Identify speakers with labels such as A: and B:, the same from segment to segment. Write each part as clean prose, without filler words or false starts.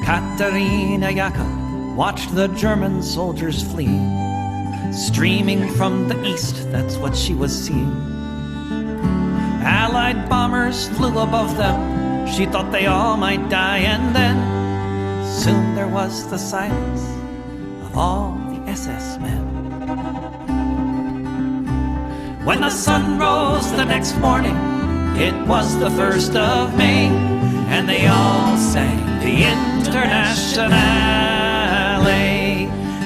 A: Katerina Yaka watched the German soldiers flee. Streaming from the east, that's what she was seeing. Allied bombers flew above them. She thought they all might die, and then soon there was the silence of all the SS men. When the sun rose the next morning, it was the 1st of May, and they all sang the Internationale.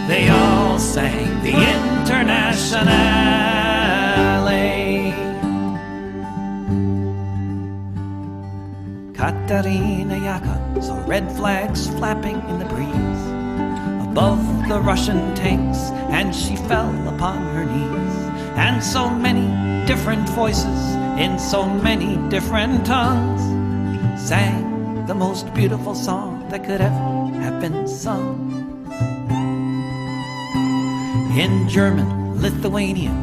A: They all sang the Internationale. Katerina Yaka saw red flags flapping in the breeze above the Russian tanks, and she fell upon her knees. And so many different voices in so many different tongues sang the most beautiful song that could ever have been sung. In German, Lithuanian,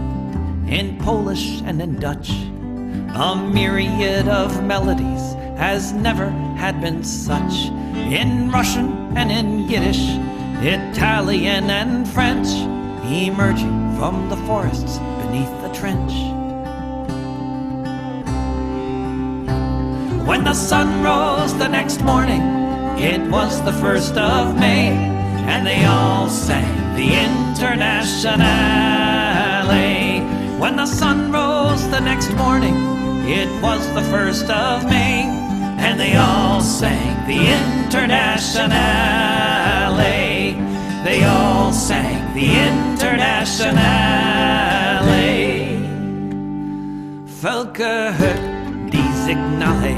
A: in Polish and in Dutch, a myriad of melodies has never had been such. In Russian and in Yiddish, Italian and French, emerging from the forests beneath the trench. When the sun rose the next morning, it was the 1st of May, and they all sang the Internationale. When the sun rose the next morning, it was the 1st of May, and they all sang the Internationale. They all sang the Internationale. Völker hört die Signale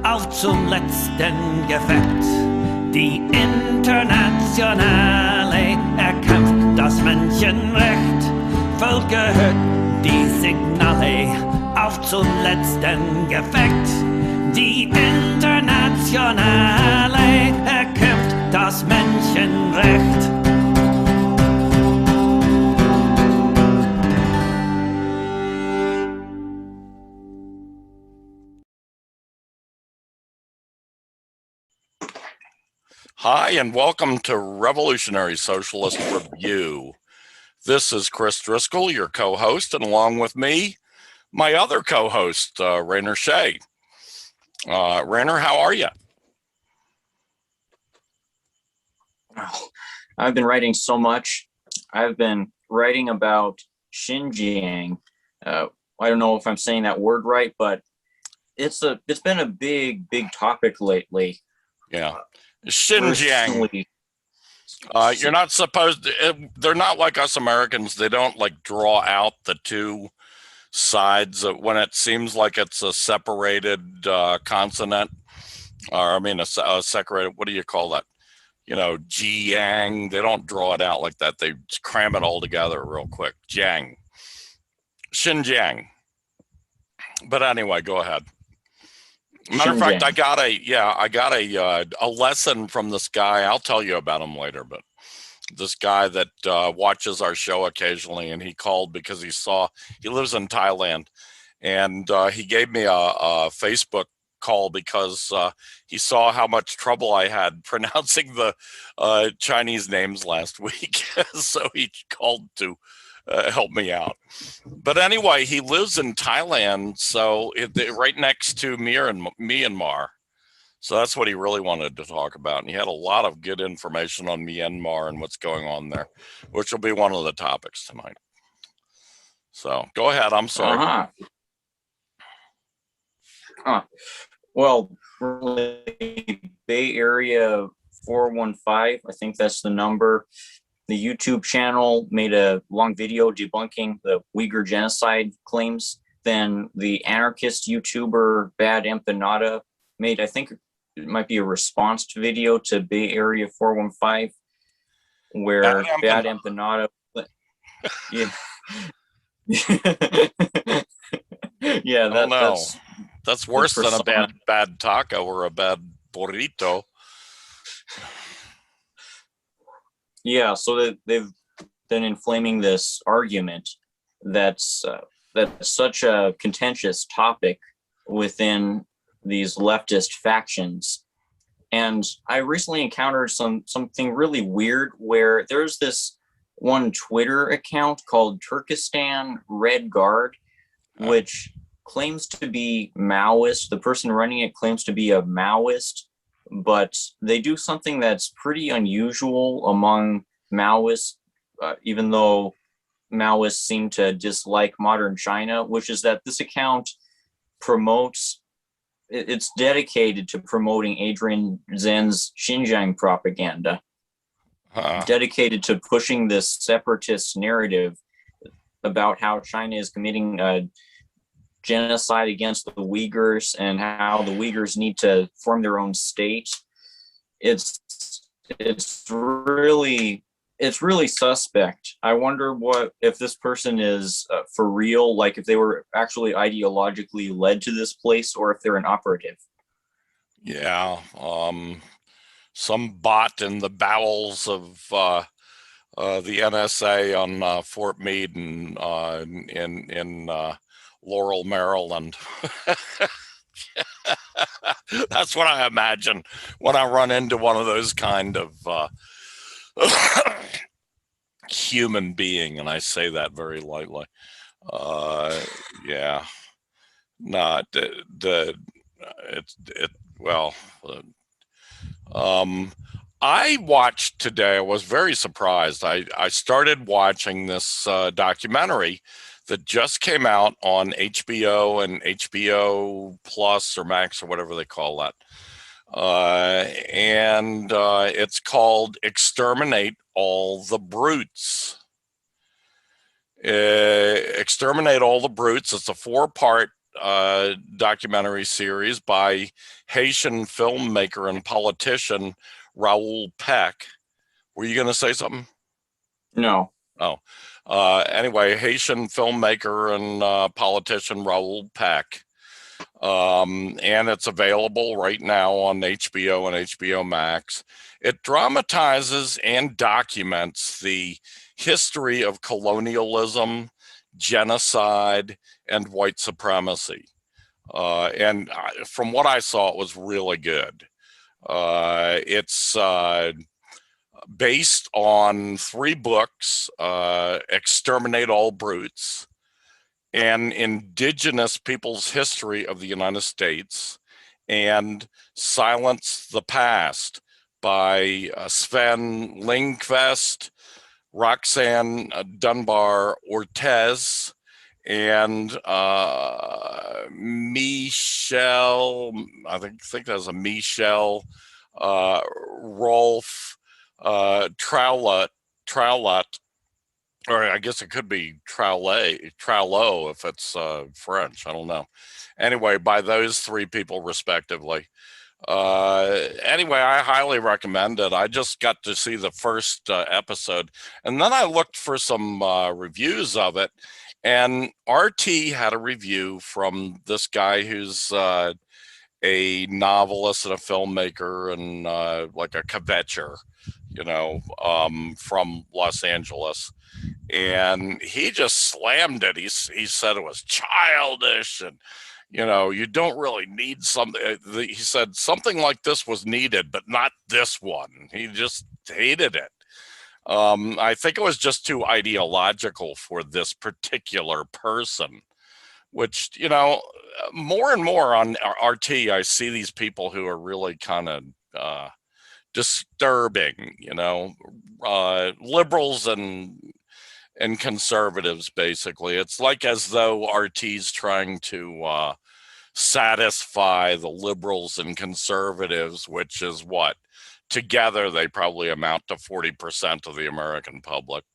A: auf zum letzten Gefecht. Die Internationale erkämpft das Menschenrecht. Völker hört die Signale auf zum letzten Gefecht. Die Internationale erkämpft das Menschenrecht.
B: Hi, and welcome to Revolutionary Socialist Review. This is Chris Driscoll, your co-host, and along with me, my other co-host, Rainer Shea. Rainer, how are you?
C: I've been writing so much. I've been writing about Xinjiang. I don't know if I'm saying that word right, but it's been a big topic lately.
B: Yeah. Xinjiang. You're not supposed to, they're not like us Americans. They don't like draw out the two sides when it seems like it's a separated continent, or I mean a separated, what do you call that? You know, Jiang. They don't draw it out like that. They cram it all together real quick. Jiang. Xinjiang. But anyway, go ahead. Matter of fact, I got a lesson from this guy. I'll tell you about him later, but this guy that watches our show occasionally, and he called because he lives in Thailand, and he gave me a Facebook call because he saw how much trouble I had pronouncing the Chinese names last week. So he called to help me out. But anyway, he lives in Thailand, so right next to Myanmar. So that's what he really wanted to talk about. And he had a lot of good information on Myanmar and what's going on there, which will be one of the topics tonight. So go ahead. I'm sorry.
C: Well, Bay Area 415, I think that's the number. The YouTube channel made a long video debunking the Uyghur genocide claims. Then the anarchist YouTuber Bad Empanada made, I think it might be a response to video to Bay Area 415, where Bad Empanada, yeah, yeah,
B: that's worse than a bad taco or a bad burrito.
C: Yeah, so they've been inflaming this argument that's such a contentious topic within these leftist factions And I recently encountered something really weird where there's this one Twitter account called Turkestan Red Guard, which claims to be Maoist. The person running it claims to be a Maoist, but they do something that's pretty unusual among Maoists, even though Maoists seem to dislike modern China, which is that this account it's dedicated to promoting Adrian Zen's Xinjiang propaganda, dedicated to pushing this separatist narrative about how China is committing a genocide against the Uyghurs and how the Uyghurs need to form their own state. It's really suspect. I wonder if this person is for real, like if they were actually ideologically led to this place, or if they're an operative.
B: Yeah, some bot in the bowels of the NSA on Fort Meade in Laurel, Maryland. That's what I imagine when I run into one of those kind of human being, and I say that very lightly. Yeah, not I watched today. I was very surprised. I started watching this documentary that just came out on HBO and HBO Plus or Max or whatever they call that. And it's called Exterminate All the Brutes. Exterminate All the Brutes. It's a 4-part documentary series by Haitian filmmaker and politician Raoul Peck. Were you going to say something?
C: No.
B: Oh. Anyway, Haitian filmmaker and politician Raoul Peck. And it's available right now on HBO and HBO Max. It dramatizes and documents the history of colonialism, genocide, and white supremacy. And from what I saw, it was really good. It's based on 3 books, Exterminate All Brutes, and Indigenous People's History of the United States, and Silence the Past by Sven Lindqvist, Roxanne Dunbar-Ortiz, and I think that's a Michel-Rolph Trouillot, or I guess it could be Trouillot if it's French. I don't know. Anyway, by those 3 people respectively. Anyway, I highly recommend it. I just got to see the first episode, and then I looked for some reviews of it, and RT had a review from this guy who's a novelist and a filmmaker and like a kvetcher, from Los Angeles. And he just slammed it. He said it was childish, and you don't really need something. He said something like this was needed, but not this one. He just hated it. I think it was just too ideological for this particular person, which, more and more on RT, I see these people who are really kind of disturbing, liberals and conservatives, basically. It's like as though RT's trying to satisfy the liberals and conservatives, which is what? Together, they probably amount to 40% of the American public.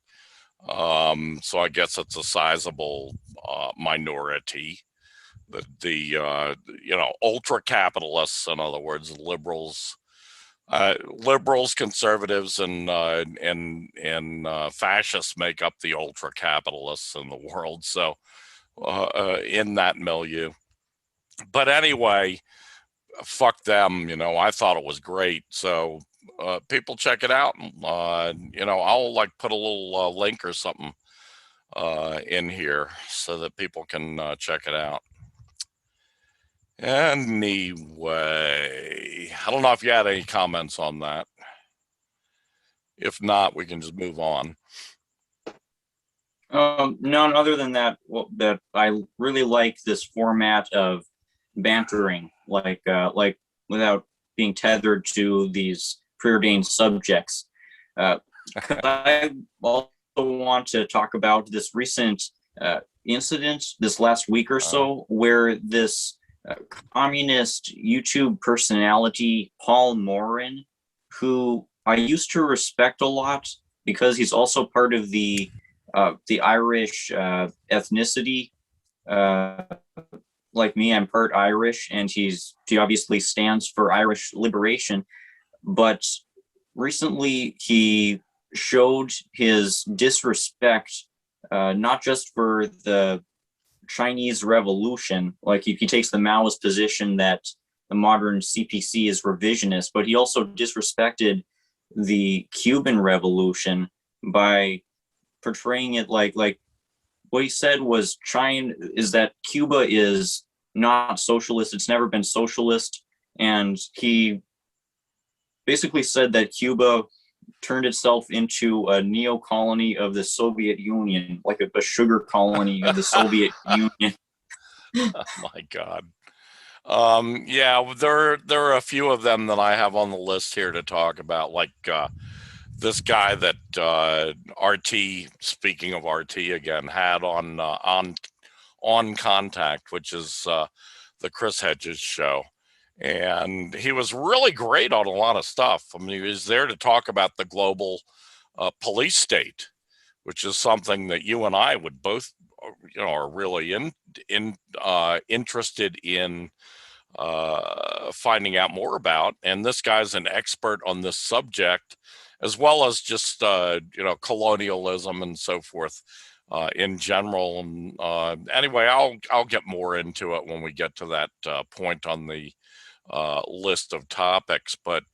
B: So I guess it's a sizable minority. The ultra capitalists, in other words, liberals, conservatives, and fascists make up the ultra capitalists in the world. So in that milieu. But anyway, fuck them. I thought it was great. So people check it out. I'll put a little link or something in here so that people can check it out. Anyway, I don't know if you had any comments on that. If not, we can just move on.
C: None other than that. Well, that I really like this format of bantering, like without being tethered to these preordained subjects. I also want to talk about this recent incident this last week or so, where this communist YouTube personality, Paul Morin, who I used to respect a lot because he's also part of the Irish ethnicity. Like me, I'm part Irish, and he obviously stands for Irish liberation. But recently, he showed his disrespect, not just for the Chinese Revolution, like he takes the Maoist position that the modern CPC is revisionist, but he also disrespected the Cuban Revolution by portraying it like what he said was China is that Cuba is not socialist. It's never been socialist. And he basically said that Cuba turned itself into a neo-colony of the Soviet Union, like a sugar colony of the Soviet Union.
B: Oh my God. Yeah, there are a few of them that I have on the list here to talk about, like this guy that RT, speaking of RT again, had on Contact, which is the Chris Hedges show. And he was really great on a lot of stuff. I mean, he was there to talk about the global police state, which is something that you and I would both, are really interested in finding out more about. And this guy's an expert on this subject, as well as just colonialism and so forth in general. And anyway, I'll get more into it when we get to that point on the list of topics. But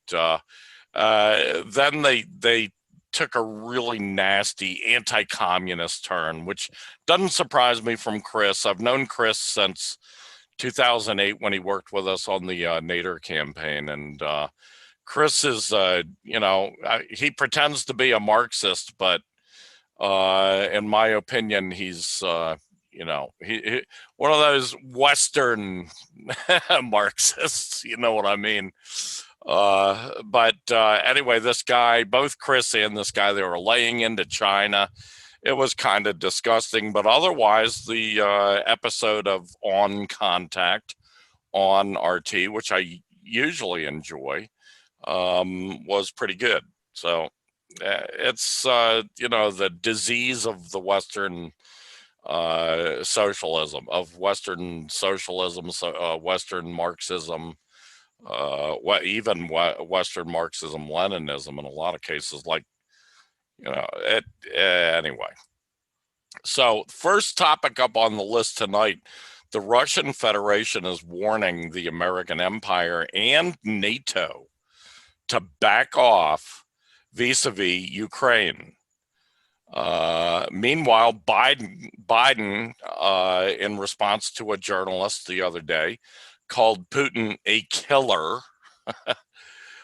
B: then they took a really nasty anti-communist turn, which doesn't surprise me from Chris. I've known Chris since 2008 when he worked with us on the NATO campaign. And Chris is, he pretends to be a Marxist, but in my opinion, he's, he one of those Western Marxists, you know what I mean? But anyway, this guy, both Chris and this guy, they were laying into China. It was kind of disgusting, but otherwise the episode of On Contact on RT, which I usually enjoy, was pretty good. So it's, the disease of the Western socialism, Western Marxism, even Western Marxism, Leninism in a lot of cases, like, anyway. So first topic up on the list tonight, the Russian Federation is warning the American Empire and NATO to back off vis-a-vis Ukraine. Meanwhile, Biden, in response to a journalist the other day, called Putin a killer,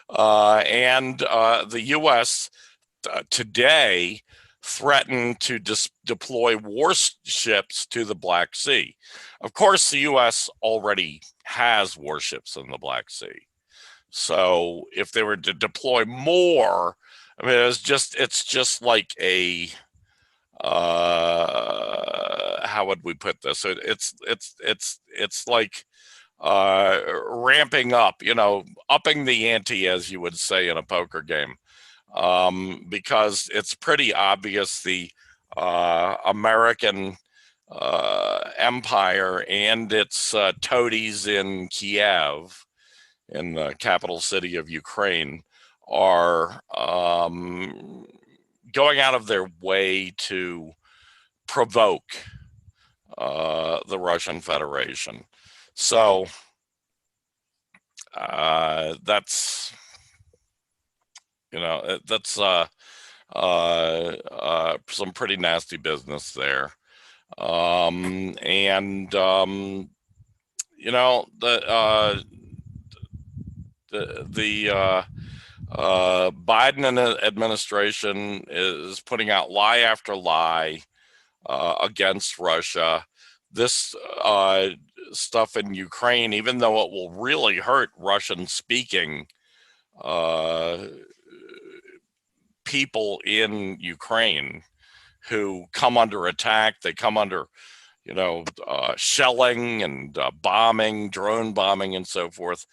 B: and the U.S. Today threatened to deploy warships to the Black Sea. Of course, the U.S. already has warships in the Black Sea. So if they were to deploy more, I mean, it's just like a, how would we put this? It's like ramping up, upping the ante, as you would say in a poker game, because it's pretty obvious the American empire and its toadies in Kiev, in the capital city of Ukraine, are going out of their way to provoke the Russian Federation. So that's some pretty nasty business there. the Biden administration is putting out lie after lie against Russia. This stuff in Ukraine, even though it will really hurt Russian-speaking people in Ukraine who come under attack, they come under, shelling and bombing, drone bombing, and so forth.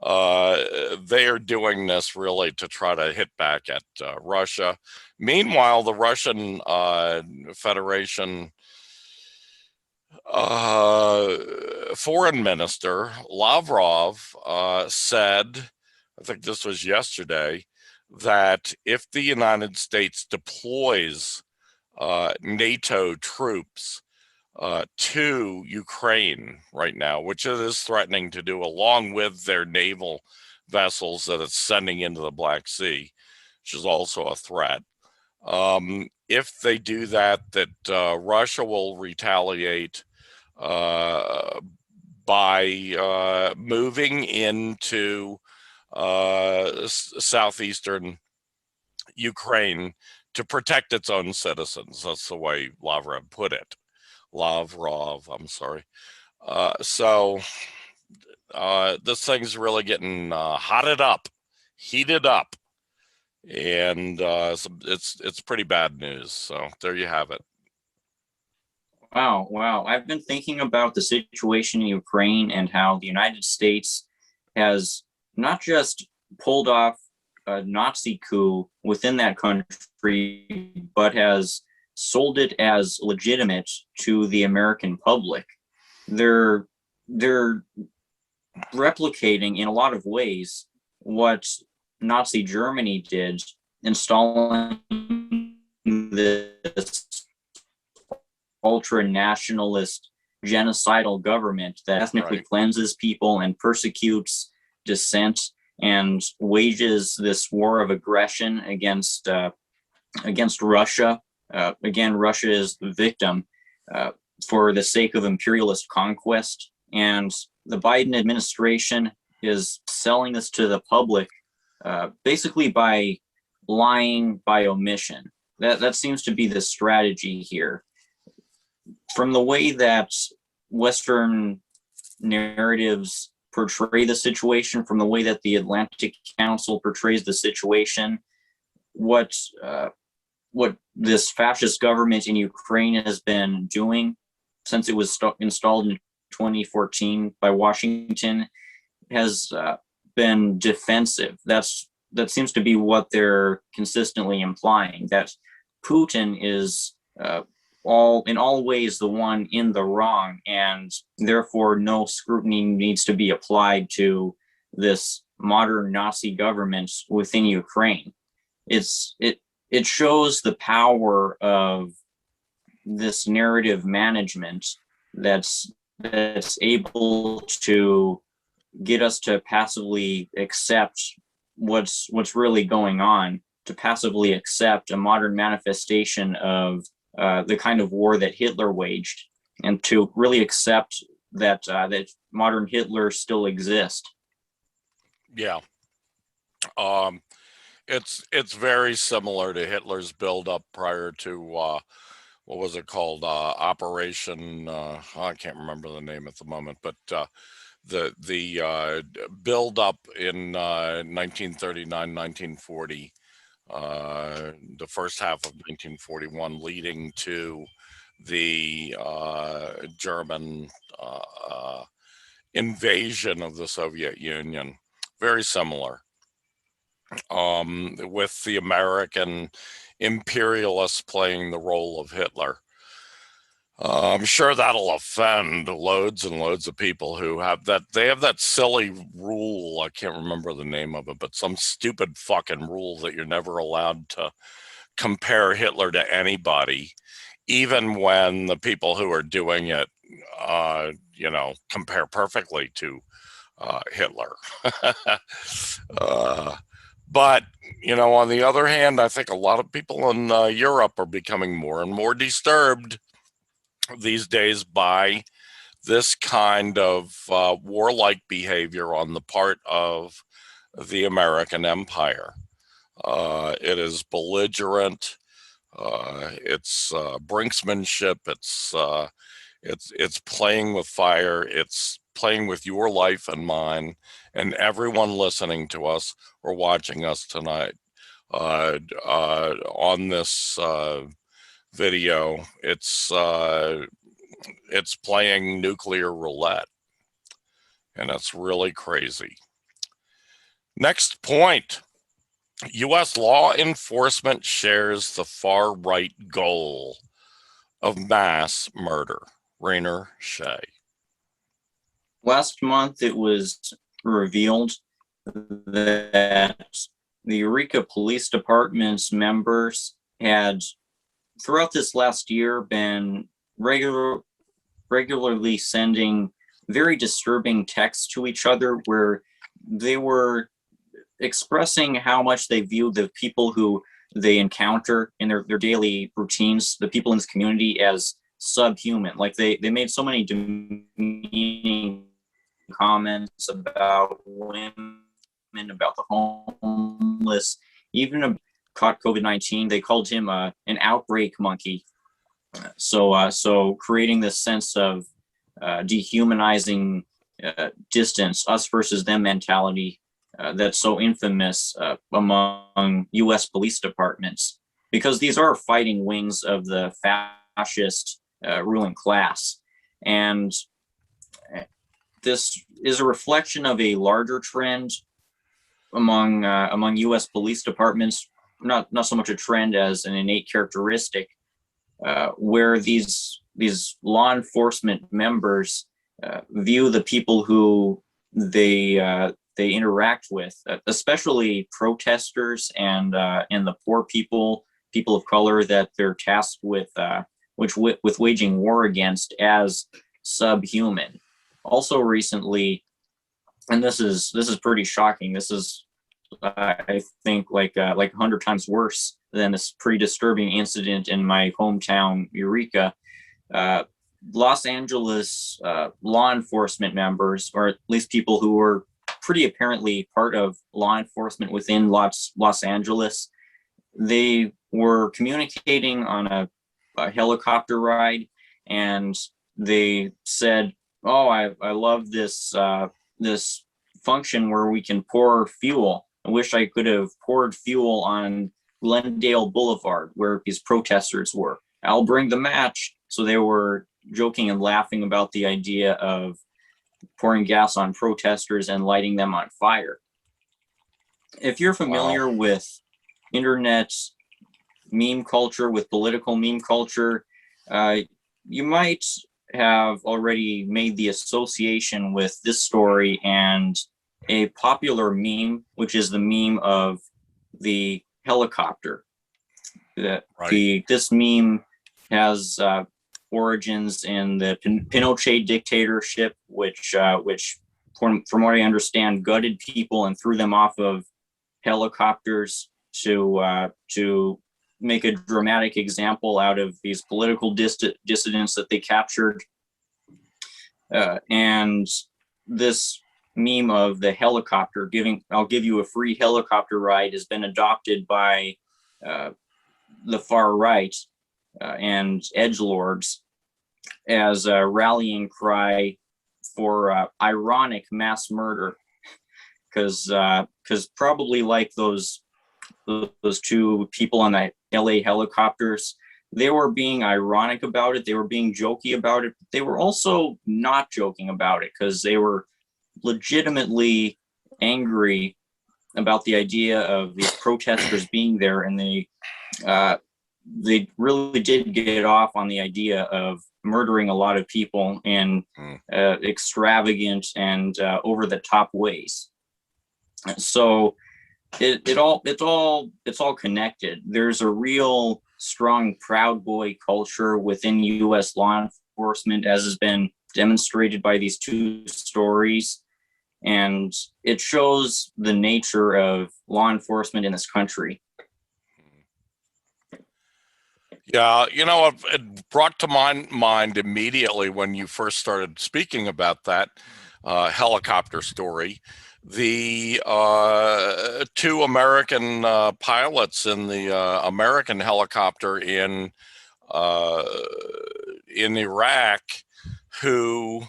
B: They are doing this really to try to hit back at Russia. Meanwhile, the Russian Federation foreign minister Lavrov said, I think this was yesterday, that if the United States deploys NATO troops to Ukraine right now, which it is threatening to do along with their naval vessels that it's sending into the Black Sea, which is also a threat. If they do that, Russia will retaliate by moving into southeastern Ukraine to protect its own citizens. That's the way Lavrov put it. I'm sorry. So this thing's really getting heated up, and it's pretty bad news. So there you have it.
C: Wow. I've been thinking about the situation in Ukraine and how the United States has not just pulled off a Nazi coup within that country, but has sold it as legitimate to the American public. They're replicating in a lot of ways what Nazi Germany did, installing this ultra-nationalist genocidal government that ethnically cleanses people and persecutes dissent and wages this war of aggression against Russia. Again, Russia is the victim for the sake of imperialist conquest, and the Biden administration is selling this to the public basically by lying by omission. That seems to be the strategy here. From the way that Western narratives portray the situation, from the way that the Atlantic Council portrays the situation, what this fascist government in Ukraine has been doing since it was installed in 2014 by Washington has been defensive. That seems to be what they're consistently implying, that Putin is in all ways the one in the wrong, and therefore no scrutiny needs to be applied to this modern Nazi government within Ukraine. It shows the power of this narrative management that's able to get us to passively accept what's really going on, to passively accept a modern manifestation of the kind of war that Hitler waged, and to really accept that that modern Hitler still exists.
B: Yeah. It's very similar to Hitler's buildup prior to what was it called? Operation I can't remember the name at the moment, but the buildup in 1939, 1940, the first half of 1941, leading to the German invasion of the Soviet Union. Very similar. With the American imperialists playing the role of Hitler. I'm sure that'll offend loads and loads of people who have that. They have that silly rule. I can't remember the name of it, but some stupid fucking rule that you're never allowed to compare Hitler to anybody, even when the people who are doing it, compare perfectly to Hitler. But, on the other hand, I think a lot of people in Europe are becoming more and more disturbed these days by this kind of warlike behavior on the part of the American empire. It is belligerent. It's brinksmanship. It's playing with fire. It's playing with your life and mine, and everyone listening to us or watching us tonight on this video. It's playing nuclear roulette, and it's really crazy. Next point. U.S. law enforcement shares the far-right goal of mass murder. Rainer Shea.
C: Last month, it was revealed that the Eureka Police Department's members had, throughout this last year, been regularly sending very disturbing texts to each other where they were expressing how much they view the people who they encounter in their daily routines, the people in this community, as subhuman. Like they made so many demeaning comments about women, about the homeless, even caught COVID-19. They called him an outbreak monkey. So creating this sense of dehumanizing distance, us versus them mentality that's so infamous among U.S. police departments, because these are fighting wings of the fascist ruling class. And this is a reflection of a larger trend among U.S. police departments, not so much a trend as an innate characteristic, where these law enforcement members view the people who they interact with, especially protesters and the poor people of color that they're tasked with waging war against, as subhuman. Also recently, and this is pretty shocking. This is I think like 100 times worse than this pretty disturbing incident in my hometown, Eureka. Los Angeles law enforcement members, or at least people who were pretty apparently part of law enforcement within Los Angeles, they were communicating on a helicopter ride, and they said, "Oh, I love this this function where we can pour fuel. I wish I could have poured fuel on Glendale Boulevard where these protesters were. I'll bring the match." So they were joking and laughing about the idea of pouring gas on protesters and lighting them on fire. If you're familiar with internet meme culture, with political meme culture, you might have already made the association with this story and a popular meme, which is the meme of the helicopter. This meme has origins in the Pinochet dictatorship, which from what I understand, gutted people and threw them off of helicopters to make a dramatic example out of these political dissidents that they captured. And this meme of the helicopter I'll give you a free helicopter ride has been adopted by the far right and edgelords as a rallying cry for ironic mass murder, because probably like those two people on the LA helicopters, they were being ironic about it, they were being jokey about it, but they were also not joking about it, because they were legitimately angry about the idea of these protesters being there, and they really did get off on the idea of murdering a lot of people in extravagant and over the top ways. So it's all connected. There's a real strong Proud Boy culture within U.S. law enforcement, as has been demonstrated by these two stories, and it shows the nature of law enforcement in this country.
B: Yeah, it brought to my mind immediately when you first started speaking about that helicopter story, the two American pilots in the American helicopter uh, in Iraq who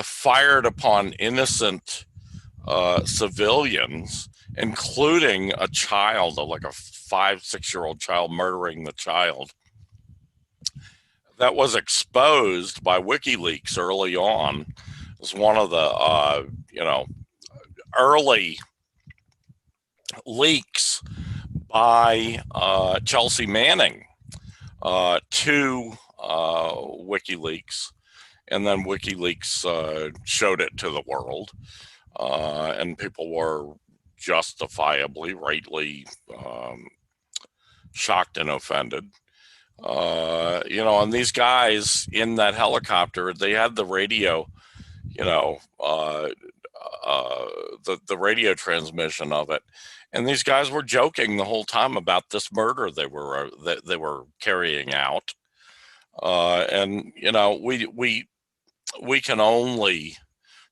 B: fired upon innocent civilians, including a child, like a 5-6-year-old child, murdering the child. That was exposed by WikiLeaks early on. It was one of the early leaks by Chelsea Manning to WikiLeaks, and then WikiLeaks showed it to the world, and people were justifiably, rightly shocked and offended. And these guys in that helicopter, they had the radio, the radio transmission of it, and these guys were joking the whole time about this murder they were carrying out. And we can only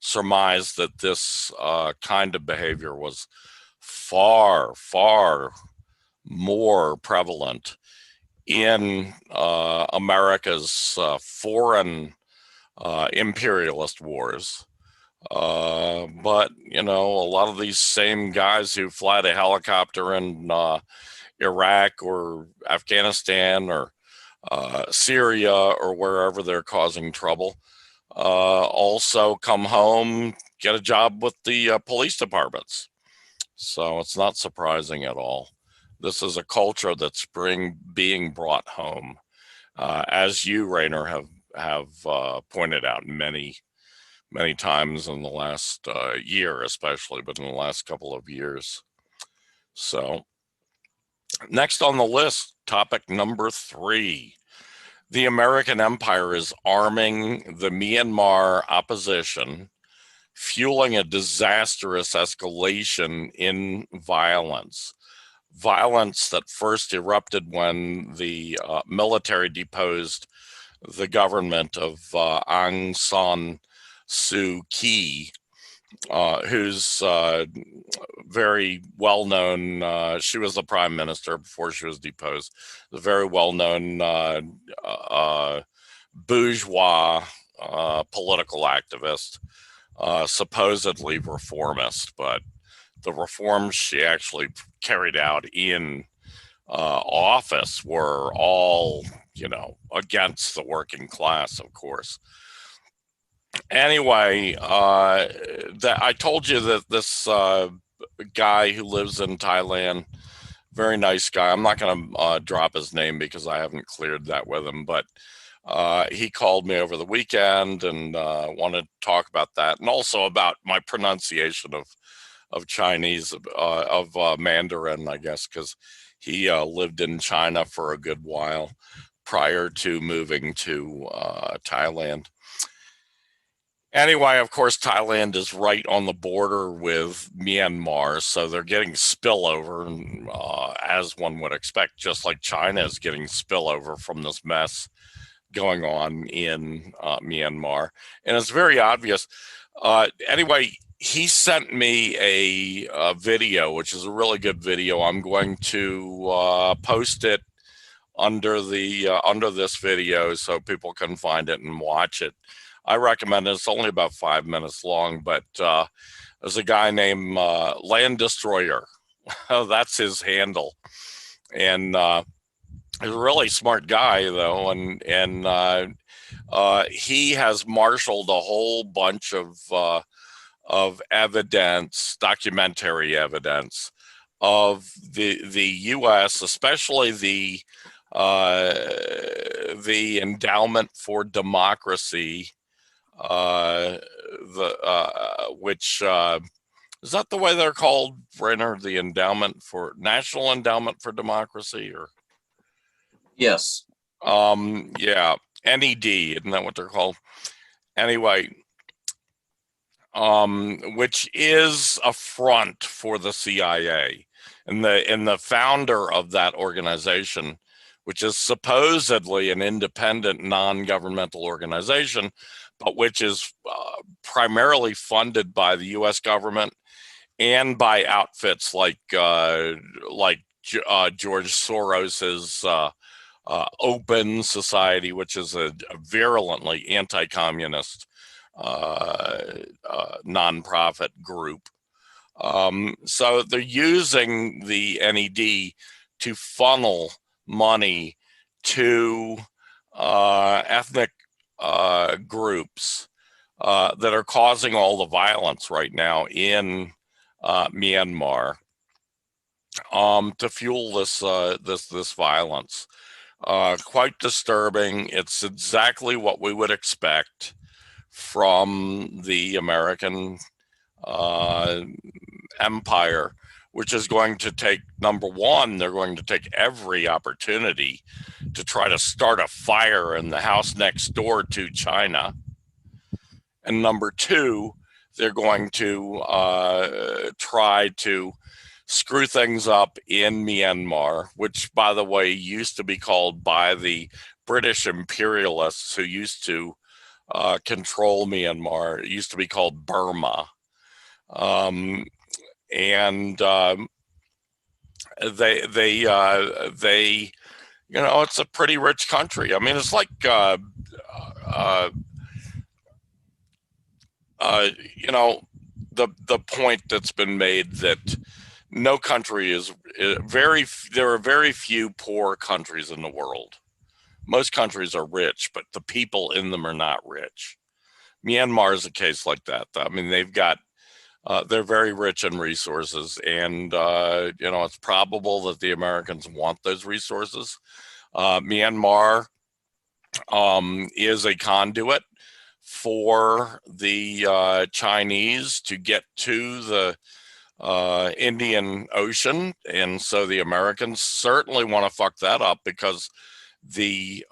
B: surmise that this kind of behavior was far, far more prevalent in America's foreign imperialist wars. But, a lot of these same guys who fly the helicopter in Iraq or Afghanistan or Syria or wherever they're causing trouble also come home, get a job with the police departments. So it's not surprising at all. This is a culture that's being brought home, as you, Rainer, have pointed out many times in the last year, especially, but in the last couple of years. So, next on the list, topic number 3. The American Empire is arming the Myanmar Opposition, fueling a disastrous escalation in violence. Violence that first erupted when the military deposed the government of Aung San Suu Kyi, who's very well known. She was the prime minister before she was deposed. The very well known bourgeois political activist, supposedly reformist, but the reforms she actually carried out in office were all, against the working class, of course. Anyway, I told you that this guy who lives in Thailand, very nice guy. I'm not going to drop his name because I haven't cleared that with him, but he called me over the weekend and wanted to talk about that, and also about my pronunciation of Chinese, of Mandarin, I guess, because he lived in China for a good while prior to moving to Thailand. Anyway, of course, Thailand is right on the border with Myanmar, so they're getting spillover, as one would expect, just like China is getting spillover from this mess going on in Myanmar. And it's very obvious. Anyway, he sent me a video, which is a really good video. I'm going to post it under this video so people can find it and watch it. I recommend it. It's only about 5 minutes long, but there's a guy named Land Destroyer. That's his handle. And he's a really smart guy, though, and he has marshaled a whole bunch of evidence, documentary evidence, of the U.S., especially the Endowment for Democracy, which is that the way they're called, Brenner? The National Endowment for Democracy, or
C: Yes.
B: Yeah, NED, isn't that what they're called? Anyway, which is a front for the CIA, and the founder of that organization which is supposedly an independent non-governmental organization, but which is primarily funded by the U.S. government and by outfits like George Soros's Open Society, which is a virulently anti-communist nonprofit group. So they're using the NED to funnel money to ethnic groups that are causing all the violence right now in Myanmar, to fuel this violence. Quite disturbing. It's exactly what we would expect from the American empire, which is going to take, number one, they're going to take every opportunity to try to start a fire in the house next door to China. And number two, they're going to try to screw things up in Myanmar, which, by the way, used to be called by the British imperialists who used to control Myanmar. It used to be called Burma. They it's a pretty rich country. I mean, it's like the point that's been made that no country is there are very few poor countries in the world. Most countries are rich, but the people in them are not rich. Myanmar is a case like that. I mean, they've got they're very rich in resources, and it's probable that the Americans want those resources. Myanmar is a conduit for the Chinese to get to the Indian Ocean, and so the Americans certainly want to fuck that up, because the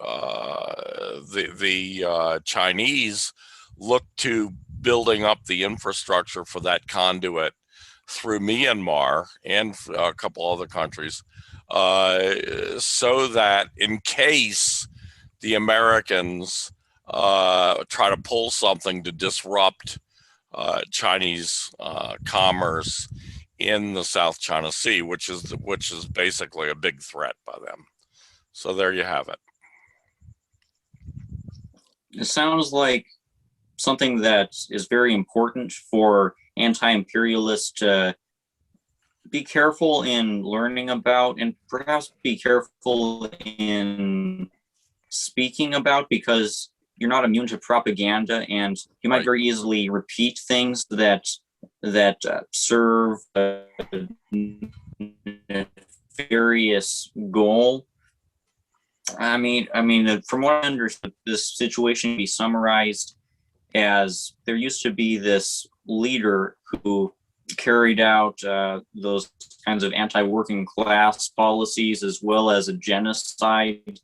B: Chinese look to building up the infrastructure for that conduit through Myanmar and a couple other countries, so that in case the Americans try to pull something to disrupt Chinese commerce in the South China Sea, which is basically a big threat by them. So there you have it.
C: It sounds like something that is very important for anti-imperialists to be careful in learning about, and perhaps be careful in speaking about, because you're not immune to propaganda, and you might very easily repeat things that serve a nefarious goal. I mean, from what I understand, this situation can be summarized as there used to be this leader who carried out those kinds of anti-working class policies, as well as a genocide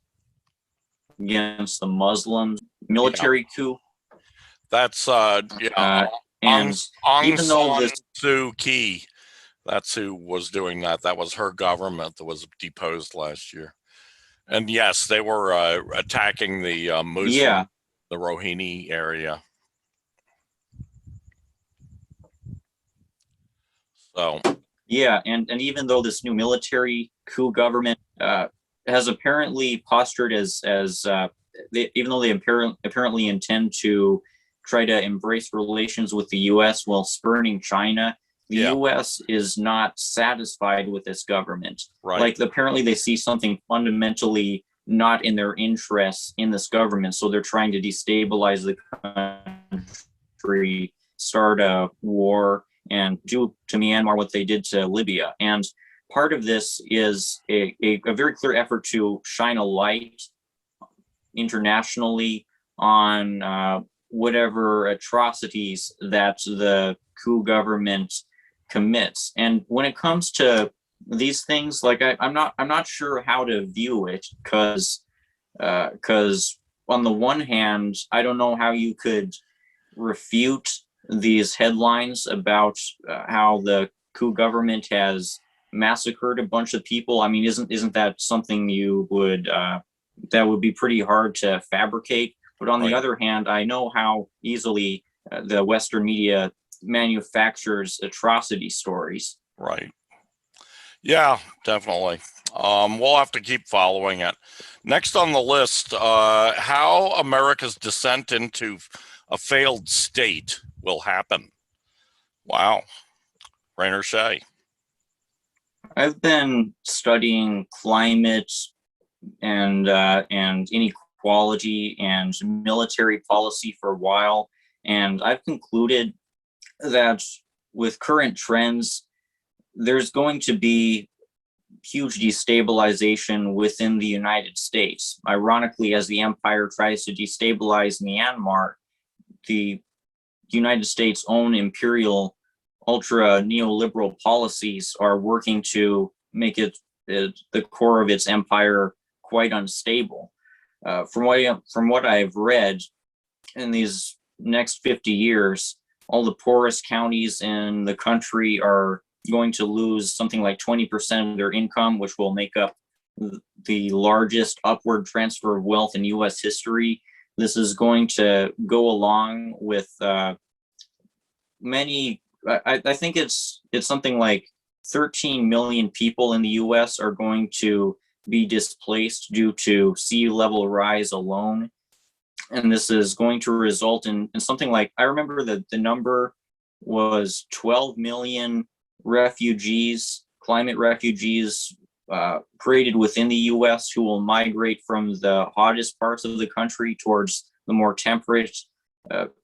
C: against the Muslims, military coup.
B: That's
C: and
B: Aung
C: even though
B: San Suu Kyi, that's who was doing that. That was her government that was deposed last year. And yes, they were attacking the Muslim, the Rohingya area. So
C: yeah, and even though this new military coup government has apparently postured as even though they apparently intend to try to embrace relations with the U.S. while spurning China, the U.S. is not satisfied with this government.
B: Right.
C: Like, apparently they see something fundamentally not in their interests in this government, so they're trying to destabilize the country, start a war, and do to Myanmar what they did to Libya. And part of this is a very clear effort to shine a light internationally on whatever atrocities that the coup government commits. And when it comes to these things, like I'm not sure how to view it, because on the one hand, I don't know how you could refute these headlines about how the coup government has massacred a bunch of people. I mean, isn't that something you would that would be pretty hard to fabricate? But on the other hand, I know how easily the Western media manufactures atrocity stories.
B: Right. Yeah, definitely. We'll have to keep following it. Next on the list, how America's descent into a failed state will happen. Wow. Rainer Shea.
C: I've been studying climate and inequality and military policy for a while, and I've concluded that with current trends, there's going to be huge destabilization within the United States. Ironically, as the empire tries to destabilize Myanmar, the United States' own imperial, ultra neoliberal policies are working to make it the core of its empire quite unstable. From what I've read, in these next 50 years, all the poorest counties in the country are going to lose something like 20% of their income, which will make up the largest upward transfer of wealth in US history. This is going to go along with many, I think it's something like 13 million people in the US are going to be displaced due to sea level rise alone. And this is going to result in something like, I remember that the number was 12 million refugees, climate refugees created within the US who will migrate from the hottest parts of the country towards the more temperate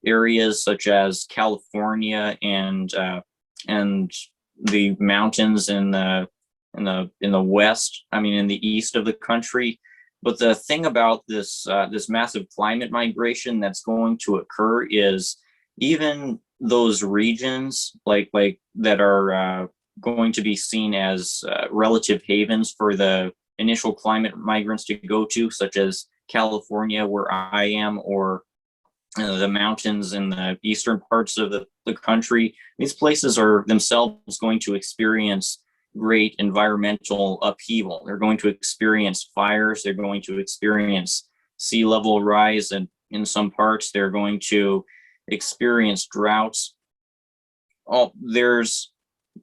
C: areas such as California and the mountains in the west, I mean in the east of the country. But the thing about this this massive climate migration that's going to occur is even those regions like that are going to be seen as relative havens for the initial climate migrants to go to, such as California, where I am, or the mountains in the eastern parts of the country. These places are themselves going to experience great environmental upheaval. They're going to experience fires. They're going to experience sea level rise, and in some parts, they're going to experience droughts. There's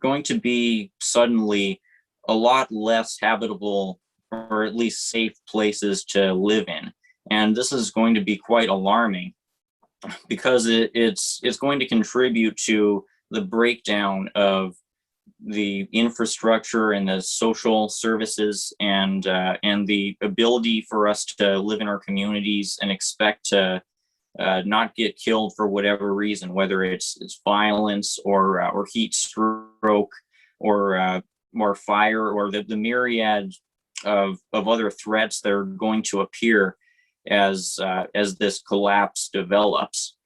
C: going to be suddenly a lot less habitable, or at least safe places to live in. And this is going to be quite alarming because it's going to contribute to the breakdown of the infrastructure and the social services and the ability for us to live in our communities and expect to not get killed for whatever reason, whether it's violence or heat stroke or fire or the myriad of other threats that are going to appear as this collapse develops.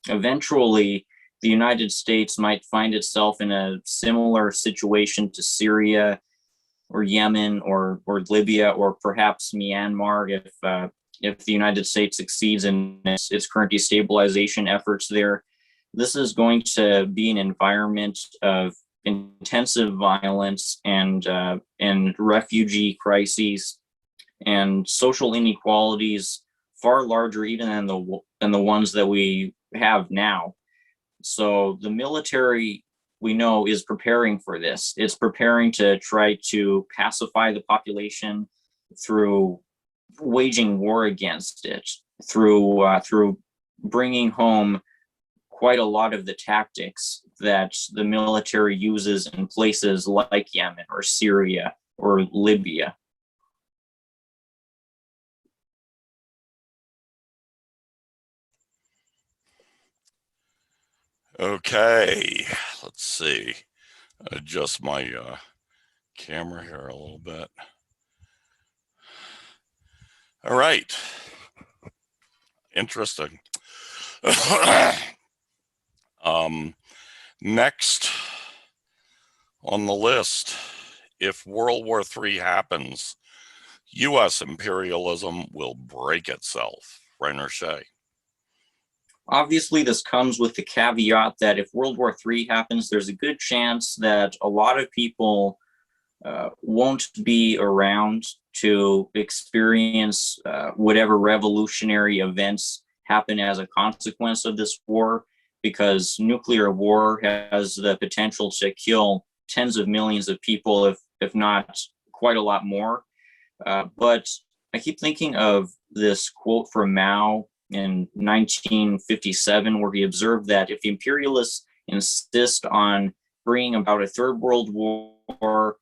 C: Eventually, the United States might find itself in a similar situation to Syria or Yemen or Libya or perhaps Myanmar if the United States succeeds in its current destabilization efforts there. This is going to be an environment of intensive violence and refugee crises and social inequalities far larger even than the ones that we have now. So the military, we know, is preparing for this. It's preparing to try to pacify the population through waging war against it, through bringing home quite a lot of the tactics that the military uses in places like Yemen or Syria or Libya.
B: Okay, let's see. Adjust my camera here a little bit. All right. Interesting. Next on the list, if World War III happens, U.S. imperialism will break itself. Rainer Shea.
C: Obviously, this comes with the caveat that if World War III happens, there's a good chance that a lot of people won't be around to experience whatever revolutionary events happen as a consequence of this war, because nuclear war has the potential to kill tens of millions of people, if not quite a lot more. But I keep thinking of this quote from Mao in 1957, where he observed that if the imperialists insist on bringing about a third world war,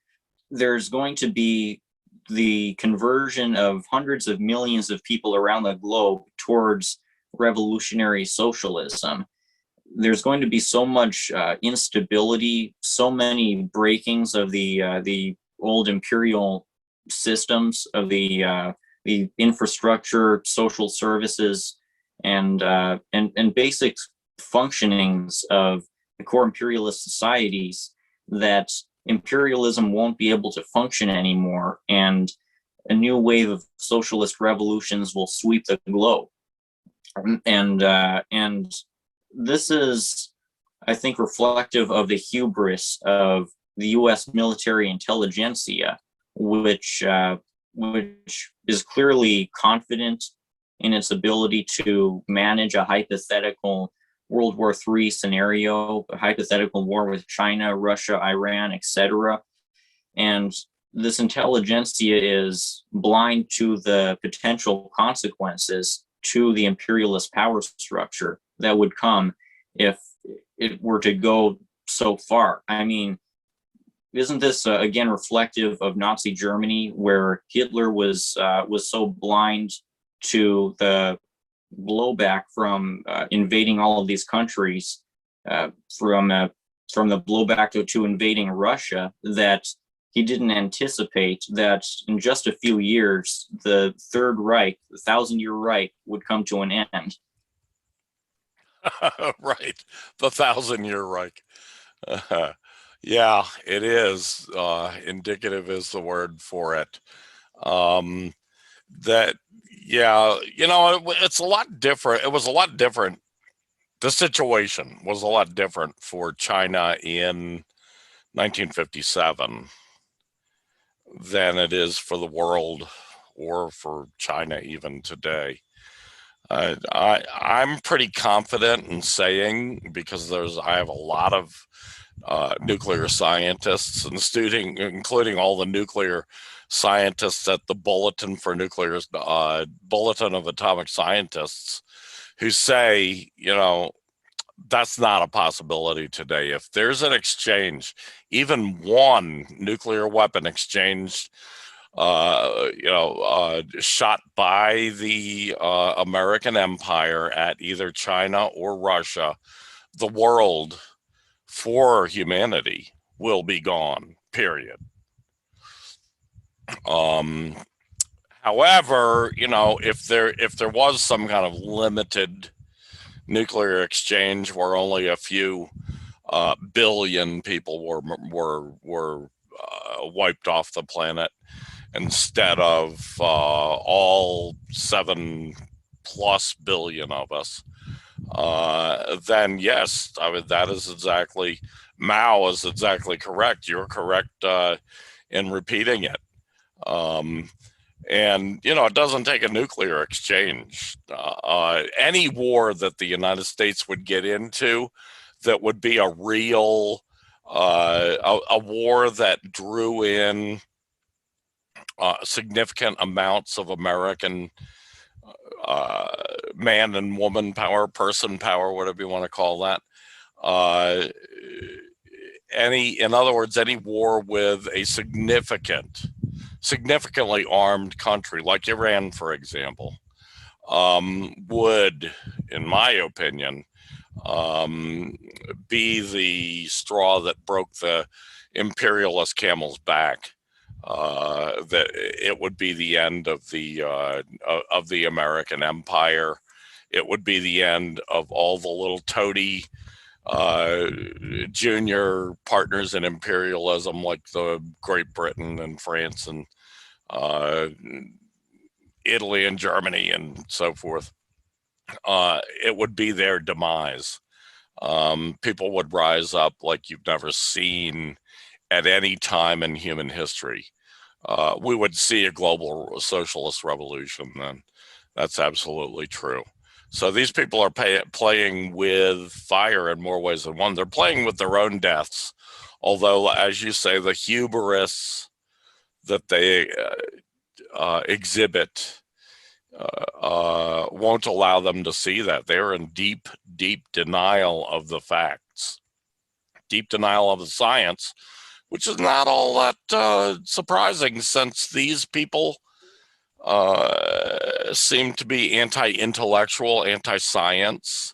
C: there's going to be the conversion of hundreds of millions of people around the globe towards revolutionary socialism. There's going to be so much instability, so many breakings of the old imperial systems of the infrastructure, social services, and basic functionings of the core imperialist societies, that imperialism won't be able to function anymore, and a new wave of socialist revolutions will sweep the globe. And this is, I think, reflective of the hubris of the U.S. military intelligentsia, which is clearly confident in its ability to manage a hypothetical World War III scenario, a hypothetical war with China, Russia, Iran, etc. And this intelligentsia is blind to the potential consequences to the imperialist power structure that would come if it were to go so far. I mean, isn't this again reflective of Nazi Germany, where Hitler was so blind to the blowback from invading all of these countries, from the blowback to invading Russia, that he didn't anticipate that in just a few years the Third Reich, the 1,000-year Reich, would come to an end.
B: Right, the 1,000-year Reich. Yeah, it is. Indicative is the word for it. That, yeah, it's a lot different. It was a lot different. The situation was a lot different for China in 1957 than it is for the world, or for China even today. I'm pretty confident in saying, because I have a lot of nuclear scientists and including all the nuclear scientists at the Bulletin of Atomic Scientists, who say, that's not a possibility today. If there's an exchange, even one nuclear weapon exchange, shot by the American Empire at either China or Russia, the world for humanity will be gone, period. However, if there was some kind of limited nuclear exchange where only a few billion people were wiped off the planet instead of all 7+ billion of us, then yes, I mean, that is exactly, Mao is exactly correct. You're correct in repeating it. And, it doesn't take a nuclear exchange. Any war that the United States would get into that would be a real, a war that drew in significant amounts of American man and woman power, person power, whatever you want to call that. In other words, any war with a significantly armed country like Iran, for example, would, in my opinion, be the straw that broke the imperialist camel's back. That it would be the end of the American Empire. It would be the end of all the little toady junior partners in imperialism, like the Great Britain and France and Italy and Germany and so forth. It would be their demise. People would rise up like you've never seen at any time in human history, we would see a global socialist revolution then. That's absolutely true. So these people are playing with fire in more ways than one. They're playing with their own deaths. Although, as you say, the hubris that they exhibit won't allow them to see that. They're in deep, deep denial of the facts, deep denial of the science, which is not all that surprising, since these people seem to be anti-intellectual, anti-science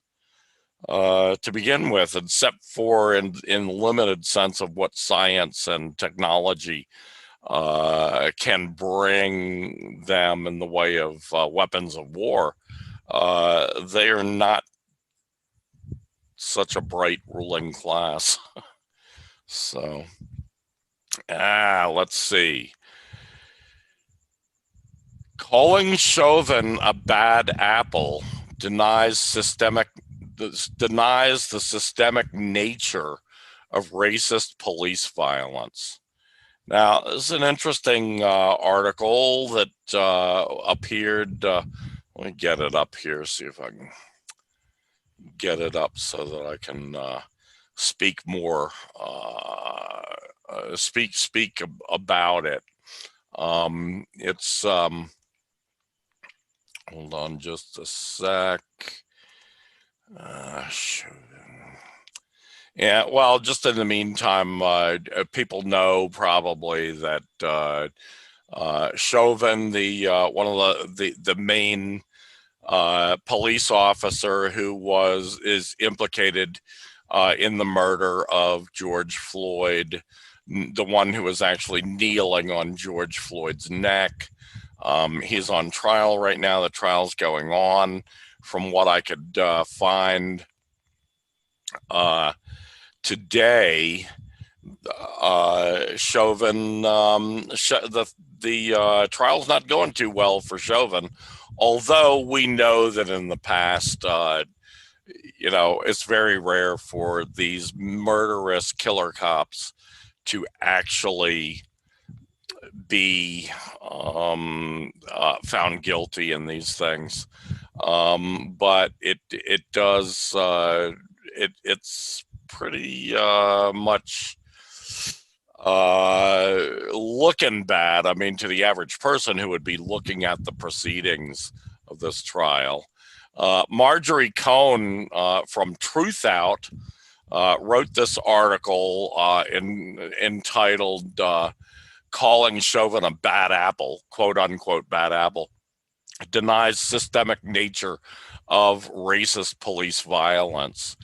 B: to begin with, except for in limited sense of what science and technology can bring them in the way of weapons of war. They are not such a bright ruling class. So, let's see. Calling Chauvin a bad apple denies the systemic nature of racist police violence. Now, this is an interesting article that appeared. Let me get it up here, see if I can get it up so that I can speak more, speak about it. It's hold on just a sec. Yeah, well, just in the meantime, people know probably that Chauvin, one of the main police officer who is implicated in the murder of George Floyd, the one who was actually kneeling on George Floyd's neck. He's on trial right now. The trial's going on. From what I could find today, Chauvin, the trial's not going too well for Chauvin, although we know that in the past, it's very rare for these murderous killer cops to actually be found guilty in these things. But it does, it's pretty much looking bad. I mean, to the average person who would be looking at the proceedings of this trial. Marjorie Cohn from Truth Out wrote this article entitled Calling Chauvin a Bad Apple, quote unquote bad apple, denies systemic nature of racist police violence.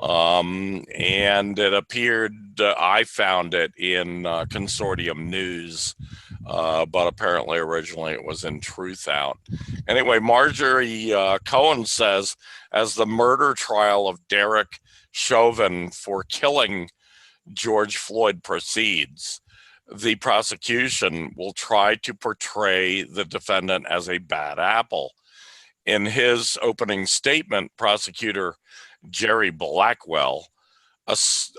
B: And it appeared, I found it in Consortium News, but apparently originally it was in Truth Out. Anyway, Marjorie Cohn says, as the murder trial of Derek Chauvin for killing George Floyd proceeds, the prosecution will try to portray the defendant as a bad apple. In his opening statement, prosecutor Jerry Blackwell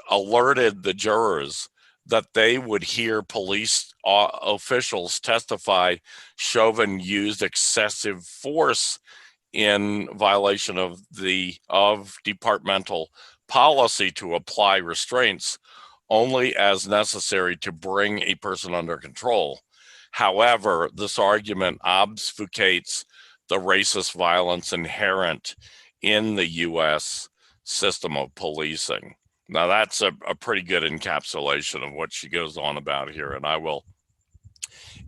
B: alerted the jurors that they would hear police officials testify Chauvin used excessive force in violation of departmental policy to apply restraints only as necessary to bring a person under control. However, this argument obfuscates the racist violence inherent in the U.S. system of policing. Now, that's a pretty good encapsulation of what she goes on about here, and I will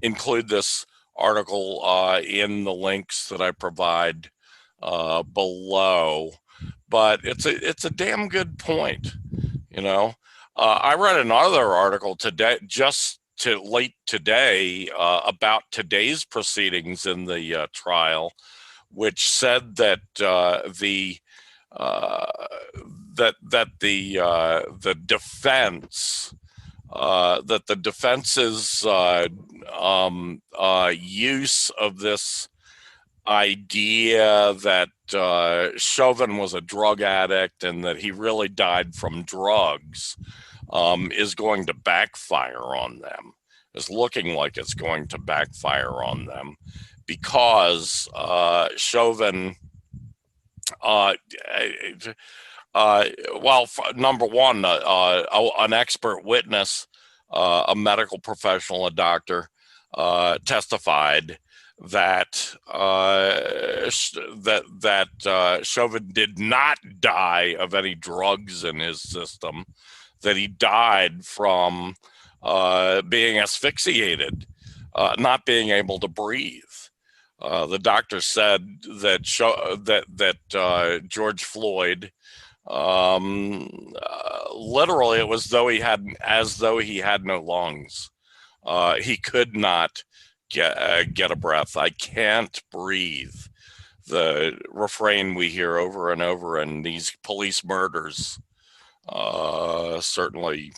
B: include this article in the links that I provide below. But it's a damn good point, I read another article today, late today, about today's proceedings in the trial, which said that the defense's use of this idea that Chauvin was a drug addict and that he really died from drugs is going to backfire on them. It's looking like it's going to backfire on them because Chauvin, number one, an expert witness, a medical professional, a doctor, testified that Chauvin did not die of any drugs in his system, that he died from being asphyxiated, not being able to breathe. The doctor said that George Floyd, literally, it was as though he had no lungs. He could not get a breath. I can't breathe. The refrain we hear over and over in these police murders, certainly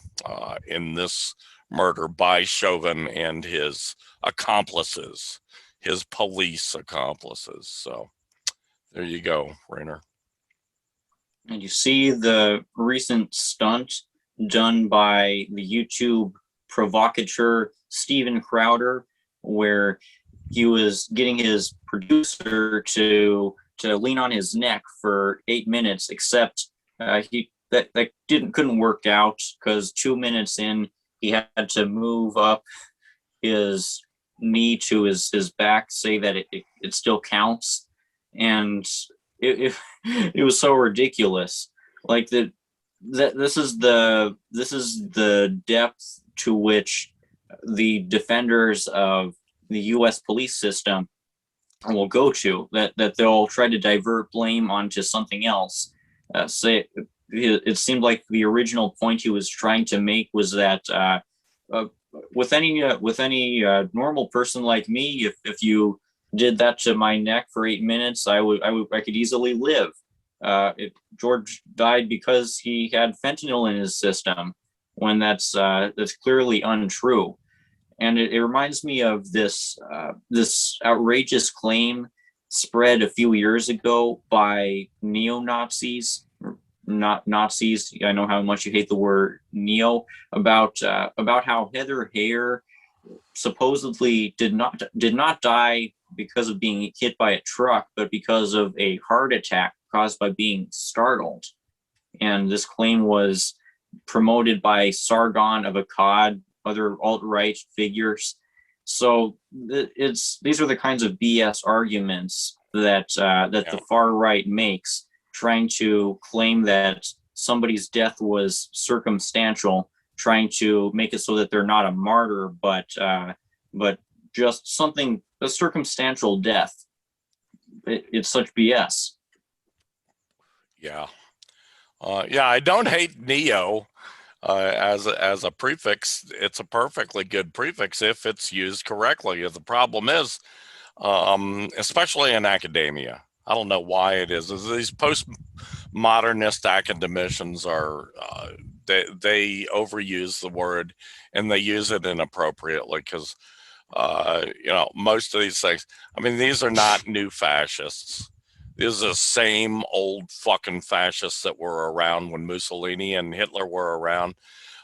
B: in this murder by Chauvin and his accomplices, his police accomplices. So there you go, Rainer.
C: And you see the recent stunt done by the YouTube provocateur Steven Crowder, where he was getting his producer to lean on his neck for 8 minutes, except that couldn't work out because 2 minutes in he had to move up his knee to his back, say that it still counts, and it was so ridiculous. Like this is the depth to which the defenders of the U.S. police system will go to, that they'll try to divert blame onto something else. It seemed like the original point he was trying to make was that with any normal person like me, if you did that to my neck for 8 minutes, I could easily live. George died because he had fentanyl in his system, when that's clearly untrue. And it reminds me of this outrageous claim spread a few years ago by neo-Nazis, not Nazis. I know how much you hate the word neo, about how Heather Heyer supposedly did not die because of being hit by a truck, but because of a heart attack caused by being startled. And this claim was promoted by Sargon of Akkad, other alt-right figures. So these are the kinds of BS arguments that the far right makes, trying to claim that somebody's death was circumstantial, trying to make it so that they're not a martyr, but just a circumstantial death. It's such BS.
B: Yeah. I don't hate neo as a prefix. It's a perfectly good prefix if it's used correctly. The problem is, especially in academia, I don't know why it is these postmodernist academicians are they overuse the word, and they use it inappropriately because most of these things, I mean, these are not new fascists. These are the same old fucking fascists that were around when Mussolini and Hitler were around.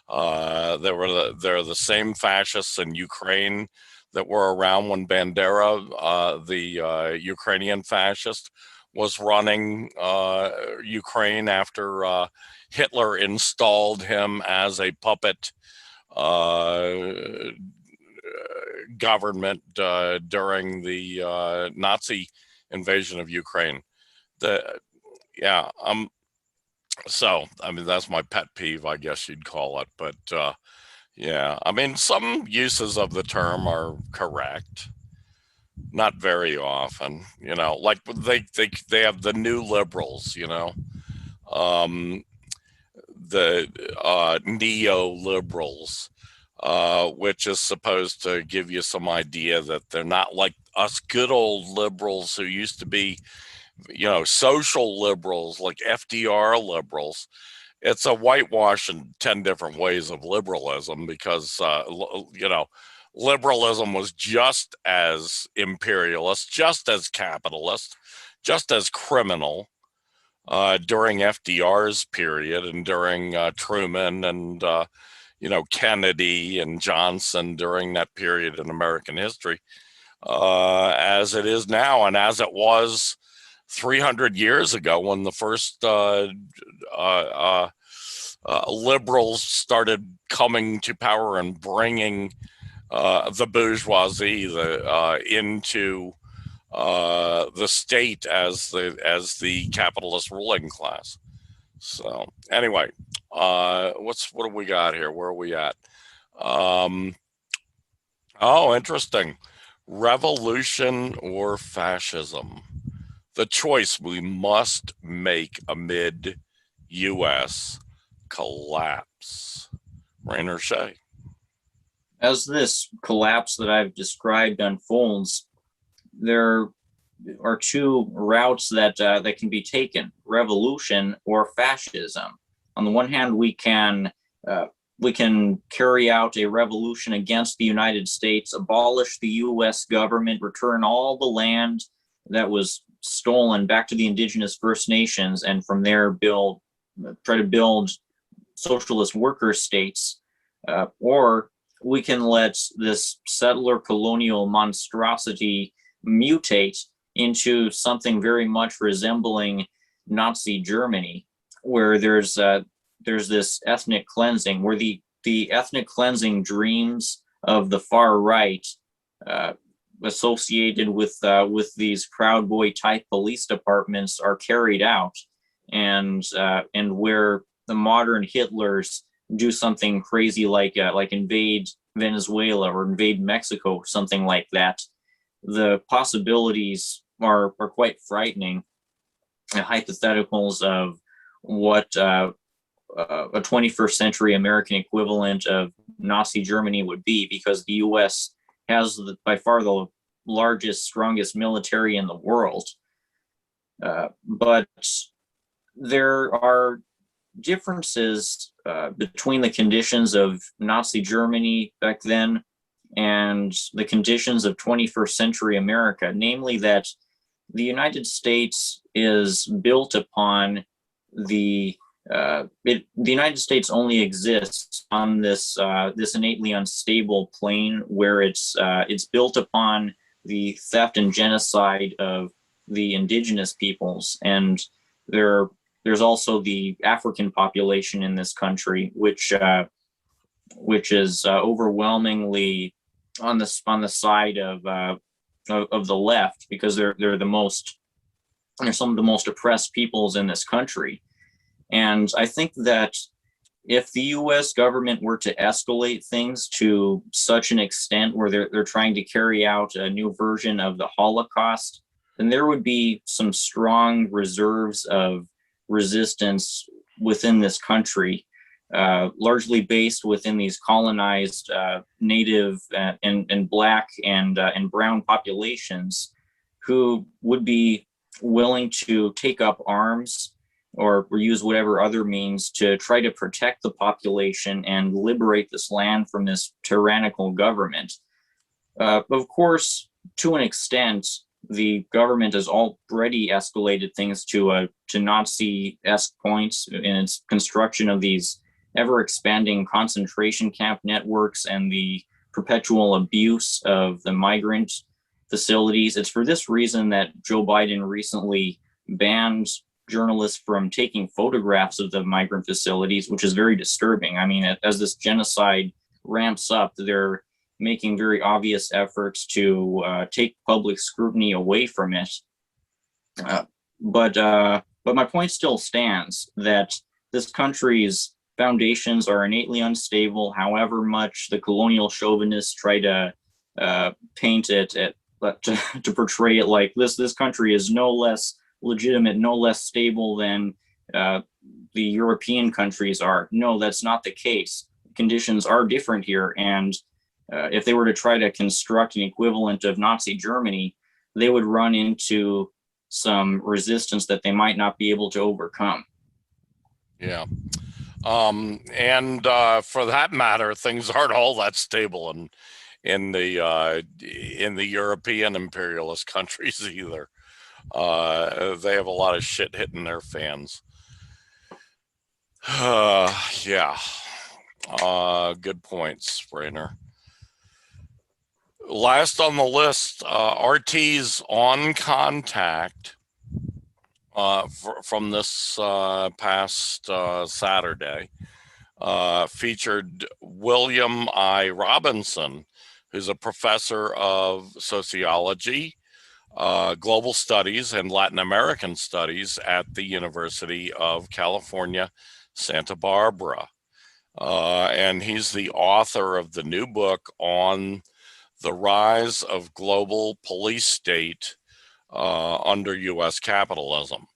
B: They're the same fascists in Ukraine that were around when Bandera, the Ukrainian fascist, was running Ukraine after Hitler installed him as a puppet government during the Nazi invasion of Ukraine. So I mean, that's my pet peeve, I guess you'd call it. But I mean, some uses of the term are correct, not very often. Like they have the new liberals, the neoliberals, which is supposed to give you some idea that they're not like us good old liberals who used to be, social liberals like FDR liberals. It's a whitewash in 10 different ways of liberalism because, liberalism was just as imperialist, just as capitalist, just as criminal during FDR's period and during Truman and Kennedy and Johnson during that period in American history, as it is now, and as it was 300 years ago when the first liberals started coming to power and bringing the bourgeoisie into the state as the capitalist ruling class. So anyway, what do we got here? Where are we at? Oh, interesting. Revolution or fascism? The choice we must make amid U.S. collapse. Rainer Shea.
C: As this collapse that I've described unfolds, there are two routes that can be taken: revolution or fascism. On the one hand, we can carry out a revolution against the United States, abolish the U.S. government, return all the land that was stolen back to the Indigenous First Nations, and from there try to build socialist worker states, or we can let this settler colonial monstrosity mutate into something very much resembling Nazi Germany, where there's this ethnic cleansing, where the ethnic cleansing dreams of the far right, associated with these Proud Boy type police departments, are carried out, and where the modern Hitlers do something crazy like invade Venezuela or invade Mexico, something like that. The possibilities are quite frightening. Hypotheticals of what a 21st century American equivalent of Nazi Germany would be, because the U.S. has by far the largest, strongest military in the world. But there are differences between the conditions of Nazi Germany back then and the conditions of 21st century America, namely that the United States is built upon the United States only exists on this innately unstable plane where it's built upon the theft and genocide of the indigenous peoples, and there's also the African population in this country, which is overwhelmingly on the side of the left, because they're some of the most oppressed peoples in this country. And I think that if the U.S. government were to escalate things to such an extent where they're trying to carry out a new version of the Holocaust, then there would be some strong reserves of resistance within this country, largely based within these colonized native and black and brown populations, who would be willing to take up arms or use whatever other means to try to protect the population and liberate this land from this tyrannical government. Of course, to an extent, the government has already escalated things to Nazi-esque points in its construction of these ever-expanding concentration camp networks and the perpetual abuse of the migrant facilities. It's for this reason that Joe Biden recently banned journalists from taking photographs of the migrant facilities, which is very disturbing. I mean, as this genocide ramps up, they're making very obvious efforts to take public scrutiny away from it. But my point still stands that this country's foundations are innately unstable, however much the colonial chauvinists try to paint it to portray it like this country is no less legitimate, no less stable than the European countries are. No, that's not the case. Conditions are different here, and if they were to try to construct an equivalent of Nazi Germany, they would run into some resistance that they might not be able to overcome.
B: Yeah. And for that matter, things aren't all that stable in the European imperialist countries either. They have a lot of shit hitting their fans. Yeah. Good points, Rainer. Last on the list, Ortiz on Contact from this past Saturday featured William I. Robinson, who's a professor of sociology, global studies, and Latin American studies at the University of California, Santa Barbara. And he's the author of the new book on the rise of global police state under U.S. capitalism.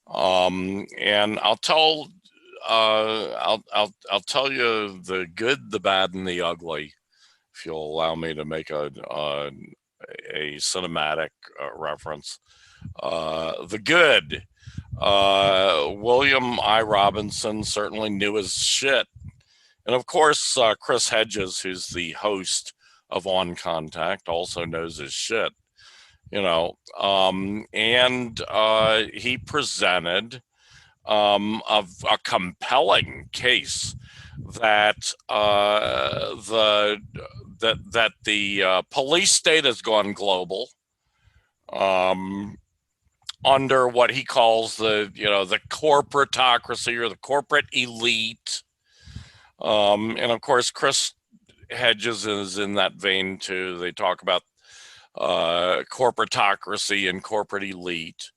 B: And I'll tell you the good, the bad, and the ugly, if you'll allow me to make a cinematic reference. The good, William I. Robinson certainly knew his shit. And of course, Chris Hedges, who's the host of On Contact, also knows his shit, you know. And he presented a compelling case that the police state has gone global under what he calls the corporatocracy or the corporate elite. And of course, Chris Hedges is in that vein too. They talk about corporatocracy and corporate elite.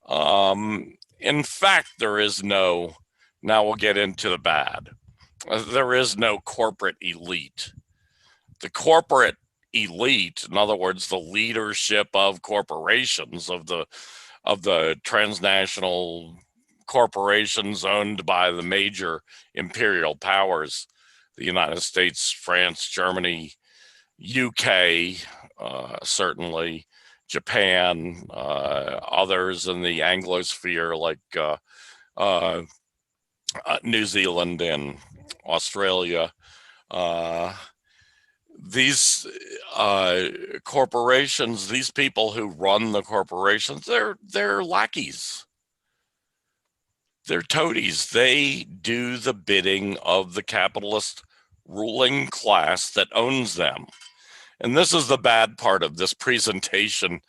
B: In fact, there is no, now we'll get into the bad. There is no corporate elite. The corporate elite, in other words, the leadership of corporations, of the transnational corporations owned by the major imperial powers, the United States, France, Germany, UK, certainly, Japan, others in the Anglosphere like New Zealand and Australia. These corporations, these people who run the corporations, they're lackeys. They're toadies. They do the bidding of the capitalist ruling class that owns them. And this is the bad part of this presentation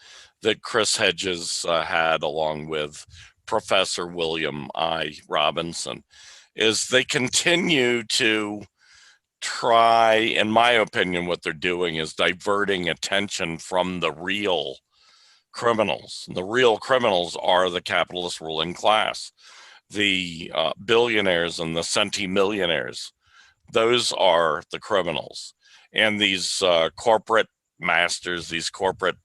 B: that Chris Hedges had along with Professor William I. Robinson, is they continue to try, in my opinion, what they're doing is diverting attention from the real criminals. And the real criminals are the capitalist ruling class, the billionaires and the centimillionaires. Those are the criminals. And these corporate masters, these corporate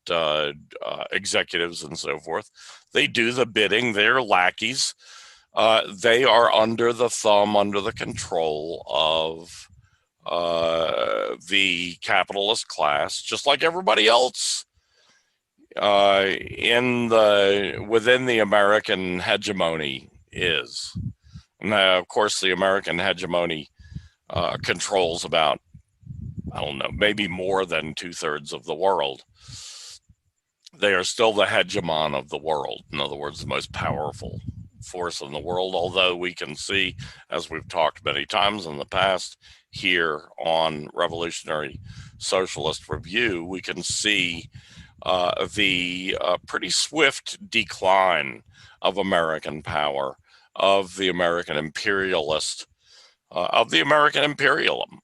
B: executives and so forth, they do the bidding. They're lackeys. They are under the thumb, under the control of the capitalist class, just like everybody else within the American hegemony is. And of course, the American hegemony controls about, I don't know, maybe more than 2/3 of the world. They are still the hegemon of the world. In other words, the most powerful force in the world, although we can see, as we've talked many times in the past here on Revolutionary Socialist Review, we can see the pretty swift decline of American power, of the American imperialist, of the American imperium,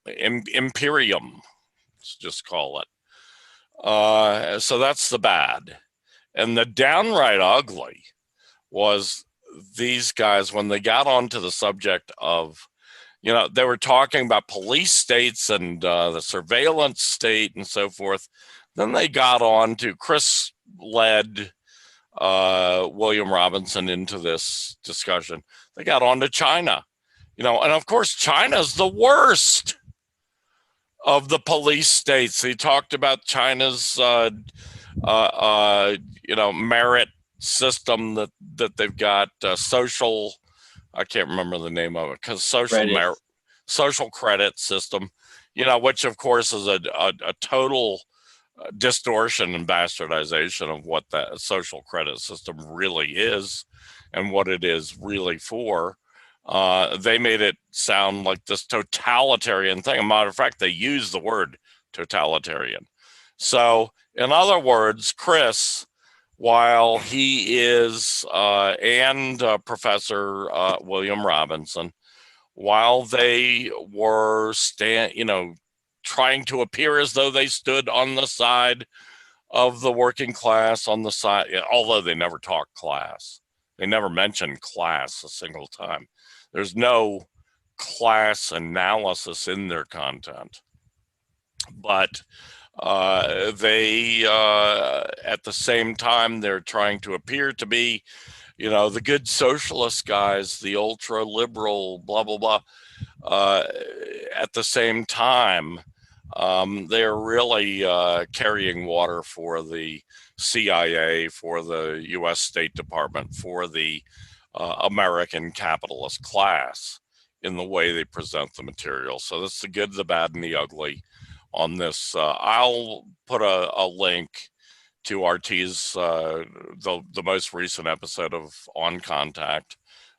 B: let's just call it. So that's the bad. And the downright ugly was these guys, when they got onto the subject of, they were talking about police states and the surveillance state and so forth. Then they got on to, Chris led William Robinson into this discussion. They got on to China, and of course, China's the worst of the police states. He talked about China's, merit system that they've got, social, I can't remember the name of it, because social credit system, which of course is a total distortion and bastardization of what that social credit system really is and what it is really for. They made it sound like this totalitarian thing. As a matter of fact, they use the word totalitarian. So, in other words, Chris, while he is and Professor William Robinson, while they were trying to appear as though they stood on the side of the working class, on the side, although they never talked class, they never mentioned class a single time. There's no class analysis in their content, but they at the same time they're trying to appear to be the good socialist guys, the ultra liberal blah blah blah. At the same time, they're really carrying water for the CIA, for the US State Department, for the American capitalist class in the way they present the material. So that's the good, the bad, and the ugly on this. I'll put a link to Ortiz, the most recent episode of On Contact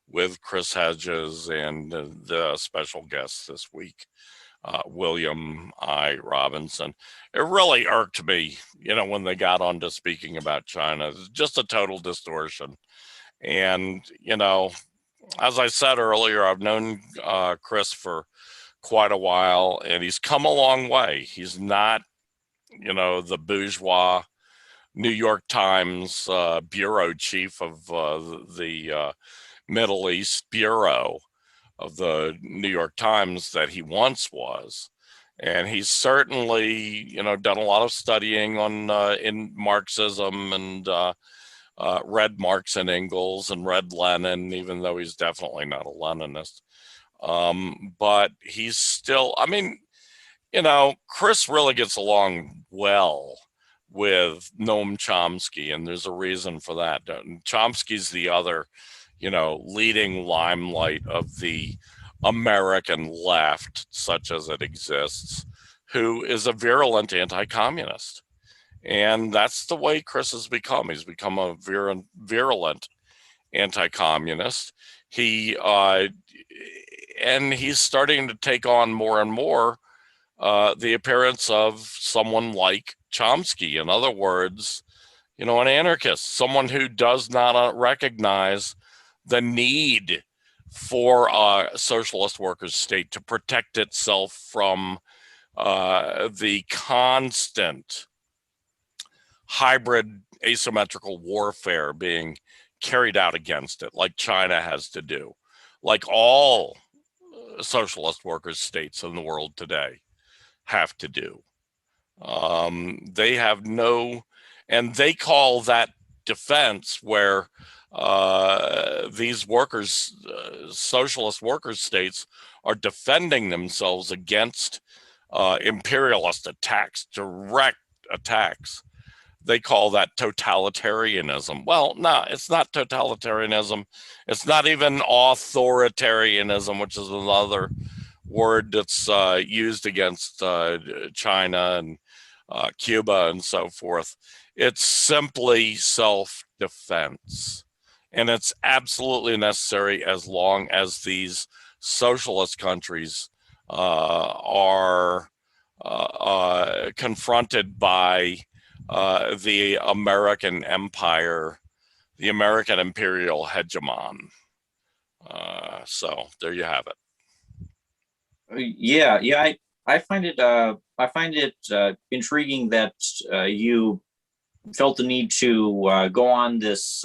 B: with Chris Hedges and the special guest this week, William I. Robinson. It really irked me, when they got on to speaking about China. It's just a total distortion. And, as I said earlier, I've known Chris for quite a while, and he's come a long way. He's not, the bourgeois New York Times bureau chief of the Middle East bureau of the New York Times that he once was. And he's certainly, done a lot of studying on in Marxism and read Marx and Engels and read Lenin, even though he's definitely not a Leninist. But he's still, Chris really gets along well with Noam Chomsky, and there's a reason for that. Chomsky's the other, leading limelight of the American left, such as it exists, who is a virulent anti-communist. And that's the way Chris has become. He's become a virulent anti-communist. He's starting to take on more and more the appearance of someone like Chomsky. In other words, an anarchist, someone who does not recognize the need for a socialist workers' state to protect itself from the constant hybrid asymmetrical warfare being carried out against it, like China has to do, like all socialist workers' states in the world today have to do. They have no, and they call that defense where these workers, socialist workers' states, are defending themselves against imperialist attacks, direct attacks. They call that totalitarianism. Well, no, it's not totalitarianism. It's not even authoritarianism, which is another word that's used against China and Cuba and so forth. It's simply self-defense. And it's absolutely necessary as long as these socialist countries are confronted by the American empire, the American imperial hegemon. So there you have it.
C: Yeah. I find it intriguing that you felt the need to go on this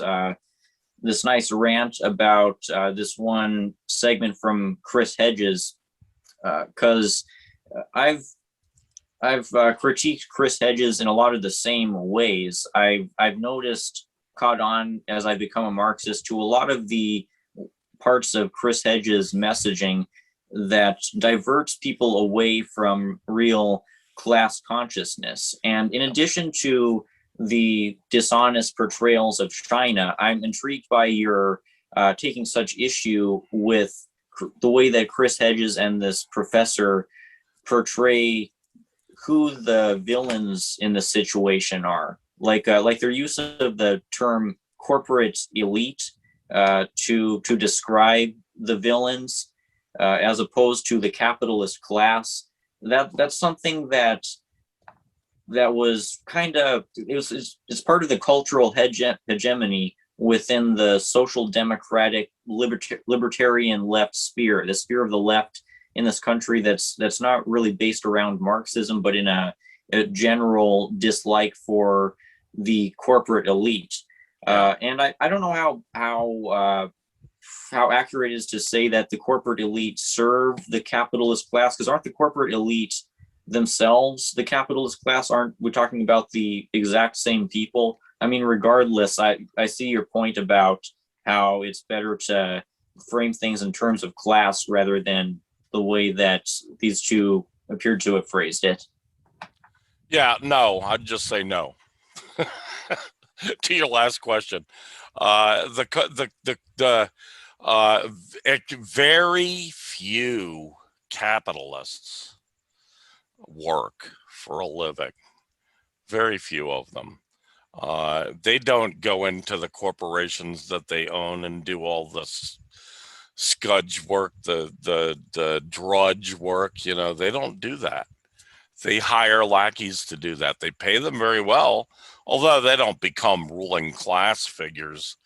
C: this nice rant about this one segment from Chris Hedges, because I've critiqued Chris Hedges in a lot of the same ways. I've noticed, caught on as I've become a Marxist, to a lot of the parts of Chris Hedges' messaging that diverts people away from real class consciousness. And in addition to the dishonest portrayals of China, I'm intrigued by your taking such issue with the way that Chris Hedges and this professor portray who the villains in the situation are. Like their use of the term corporate elite to describe the villains as opposed to the capitalist class. That's something that was kind of, it's part of the cultural hegemony within the social democratic libertarian left sphere, the sphere of the left in this country that's not really based around Marxism, but in a general dislike for the corporate elite. And I don't know how accurate it is to say that the corporate elite serve the capitalist class, because aren't the corporate elite themselves the capitalist class? Aren't we talking about the exact same people? I mean, regardless, I see your point about how it's better to frame things in terms of class rather than the way that these two appeared to have phrased it.
B: Yeah, no, I'd just say no. To your last question, very few capitalists work for a living. Very few of them. They don't go into the corporations that they own and do all this scudge work, the drudge work. You know, they don't do that. They hire lackeys to do that. They pay them very well, although they don't become ruling class figures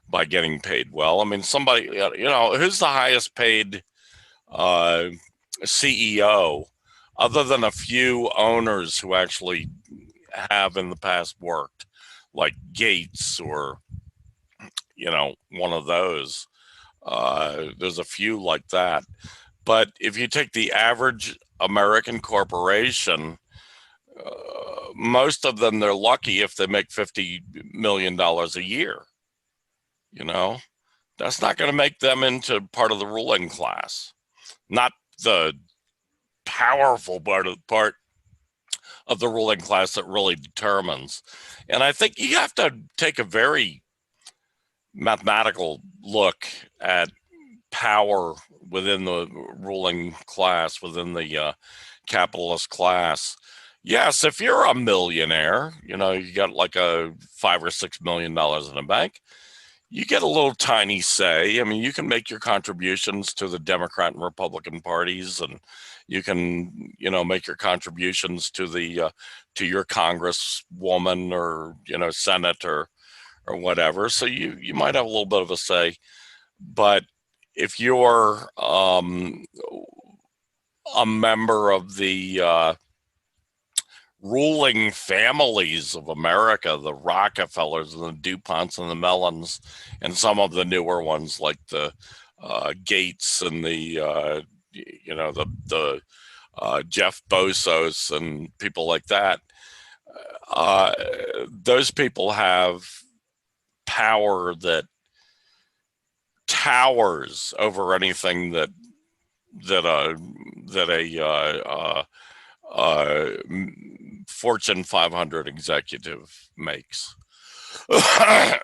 B: by getting paid well. I mean, somebody, you know, who's the highest paid CEO, other than a few owners who actually have in the past worked, like Gates or, you know, one of those. There's a few like that. But if you take the average American corporation, most of them, they're lucky if they make $50 million a year. You know, that's not going to make them into part of the ruling class, not the powerful part of the ruling class that really determines. And I think you have to take a very mathematical look at power within the ruling class, within the capitalist class. Yes, if you're a millionaire, you know, you got like a $5 or $6 million in a bank, you get a little tiny say. I mean, you can make your contributions to the Democrat and Republican parties, and you can, you know, make your contributions to the to your congresswoman or, you know, Senate or whatever. So you might have a little bit of a say. But if you're a member of the ruling families of America, the Rockefellers and the DuPonts and the Mellons, and some of the newer ones like the Gates and the you know, the Jeff Bezos and people like that, those people have power that towers over anything that a Fortune 500 executive makes.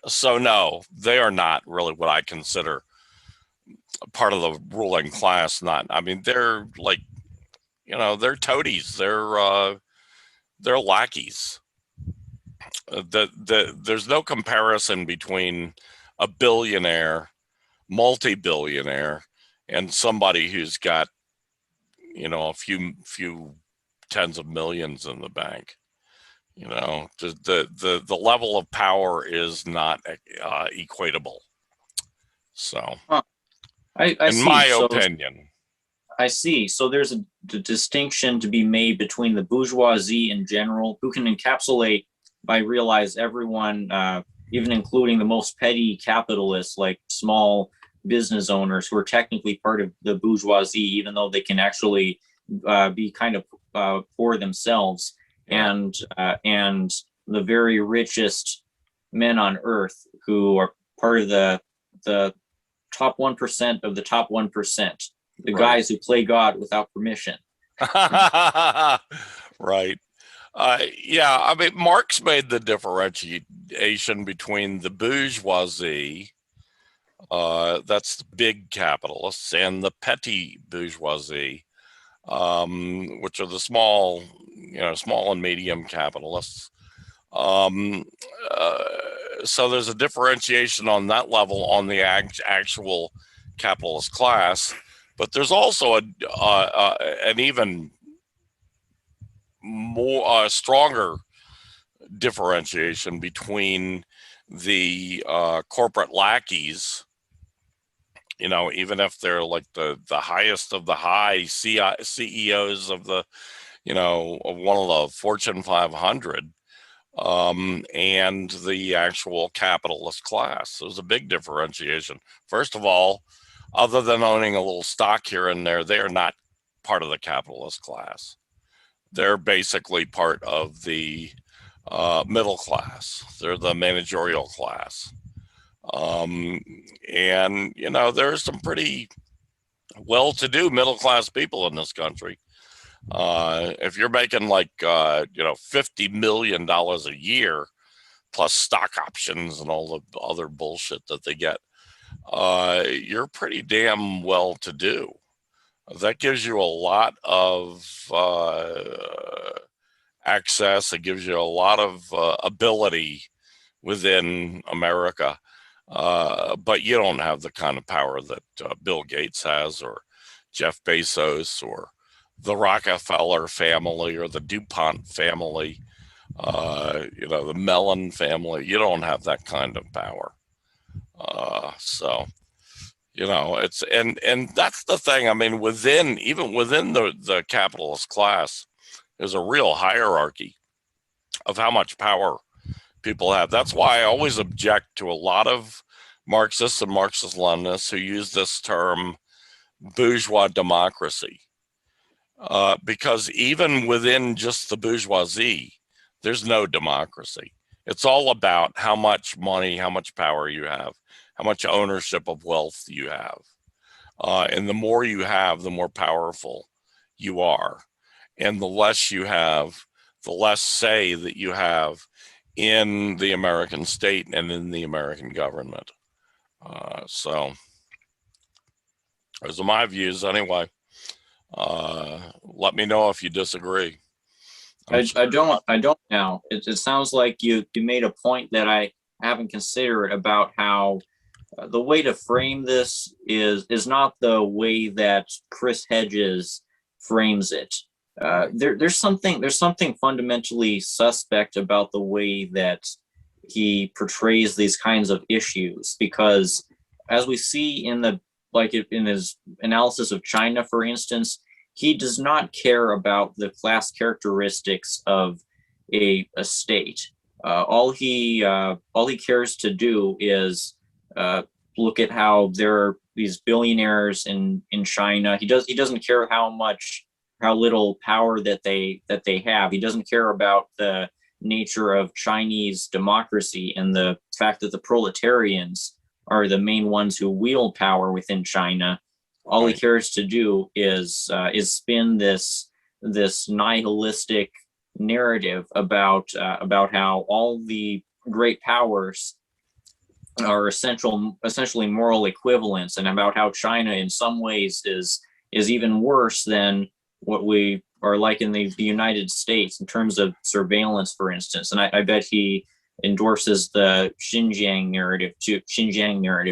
B: So no, they are not really what I consider part of the ruling class. Not, I mean, they're like, you know, they're toadies. They're lackeys. There's no comparison between a billionaire, multi-billionaire, and somebody who's got, you know, a few tens of millions in the bank. You know, the level of power is not equatable. So, in my opinion.
C: I see. So there's a distinction to be made between the bourgeoisie in general, who can encapsulate, I realize, everyone, even including the most petty capitalists, like small business owners who are technically part of the bourgeoisie, even though they can actually be kind of poor themselves, and the very richest men on earth who are part of the top 1% of the top 1%, the guys who play God without permission.
B: Right. Yeah, I mean, Marx made the differentiation between the bourgeoisie, that's the big capitalists, and the petty bourgeoisie, which are the small, small and medium capitalists. So there's a differentiation on that level on the actual capitalist class, but there's also an even more stronger differentiation between the corporate lackeys, even if they're like the highest of the high CEOs of the, of one of the Fortune 500, and the actual capitalist class. There's a big differentiation. First of all, other than owning a little stock here and there, they are not part of the capitalist class. They're basically part of the middle class. They're the managerial class. And, there's some pretty well-to-do middle-class people in this country. If you're making like, $50 million a year plus stock options and all the other bullshit that they get, you're pretty damn well-to-do. That gives you a lot of access. It gives you a lot of ability within America. But you don't have the kind of power that Bill Gates has, or Jeff Bezos, or the Rockefeller family, or the DuPont family, the Mellon family. You don't have that kind of power. So, it's, and that's the thing. I mean, even within the capitalist class, there's a real hierarchy of how much power people have. That's why I always object to a lot of Marxists and Marxist-Leninists who use this term bourgeois democracy, because even within just the bourgeoisie, there's no democracy. It's all about how much money, how much power you have, how much ownership of wealth you have. And the more you have, the more powerful you are. And the less you have, the less say that you have in the American state and in the American government. So those are my views anyway. Let me know if you disagree.
C: I don't now. It sounds like you made a point that I haven't considered about how the way to frame this is not the way that Chris Hedges frames it. There's something fundamentally suspect about the way that he portrays these kinds of issues, because as we see in his analysis of China, for instance, he does not care about the class characteristics of a state. All he cares to do is look at how there are these billionaires in China. He doesn't care how little power that they have. He doesn't care about the nature of Chinese democracy and the fact that the proletarians are the main ones who wield power within China. All he cares to do is spin this nihilistic narrative about how all the great powers are essentially moral equivalents, and about how China in some ways is even worse than what we are like in the United States in terms of surveillance, for instance. And I bet he endorses the Xinjiang narrative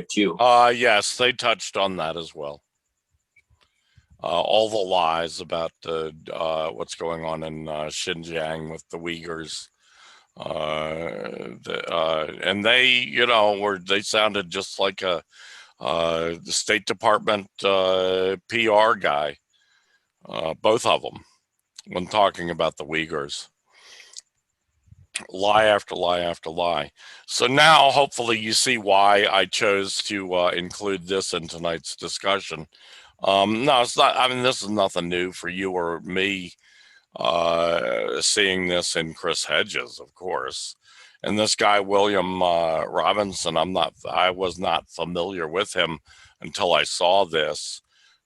C: too.
B: Yes, they touched on that as well. All the lies about what's going on in Xinjiang with the Uyghurs. And they sounded just like the State Department PR guy, both of them, when talking about the Uyghurs. Lie after lie after lie. So now hopefully you see why I chose to include this in tonight's discussion. No, it's not. I mean, this is nothing new for you or me, seeing this in Chris Hedges, of course. And this guy, William Robinson, I was not familiar with him until I saw this.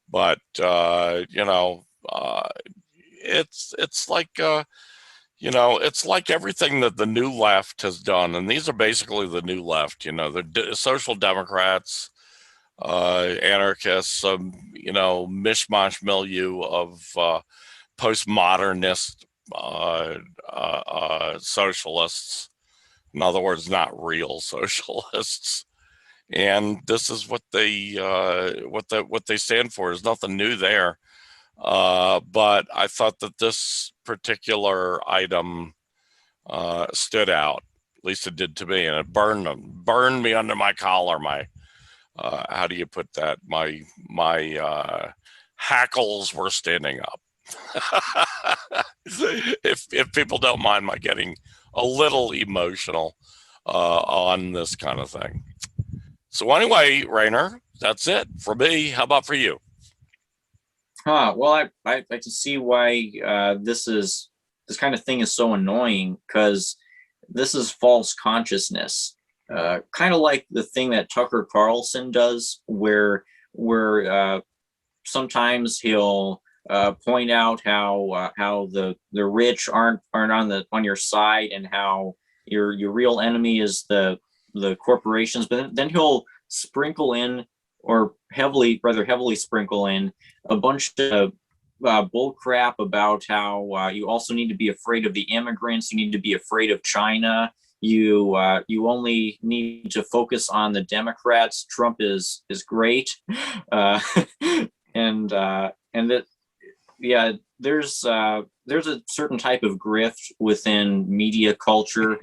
B: But, it's like, it's like everything that the new left has done. And these are basically the new left, the social democrats, anarchists, mishmash milieu of postmodernist socialists. In other words, not real socialists. And this is what they stand for. There's nothing new there. But I thought that this particular item stood out. At least it did to me, and it burned me under my collar. My how do you put that? My hackles were standing up. if people don't mind my getting a little emotional on this kind of thing. So anyway, Rainer, that's it for me. How about for you?
C: Well, I can see why this kind of thing is so annoying, because this is false consciousness. Kind of like the thing that Tucker Carlson does, where sometimes he'll point out how the rich aren't on your side, and how your real enemy is the corporations. But then he'll sprinkle in, or rather heavily sprinkle in, a bunch of bull crap about how you also need to be afraid of the immigrants. You need to be afraid of China. You only need to focus on the Democrats. Trump is great, and that, yeah. There's a certain type of grift within media culture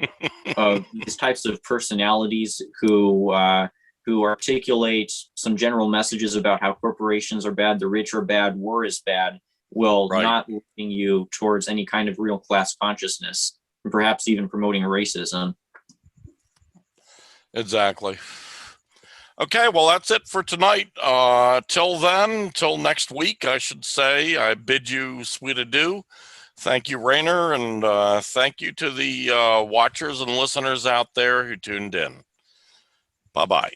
C: of these types of personalities who articulate some general messages about how corporations are bad, the rich are bad, war is bad, while not leading you towards any kind of real class consciousness, and perhaps even promoting racism.
B: Exactly. Okay, well, that's it for tonight. Till next week, I should say, I bid you sweet adieu. Thank you, Rainer, and thank you to the watchers and listeners out there who tuned in. Bye-bye.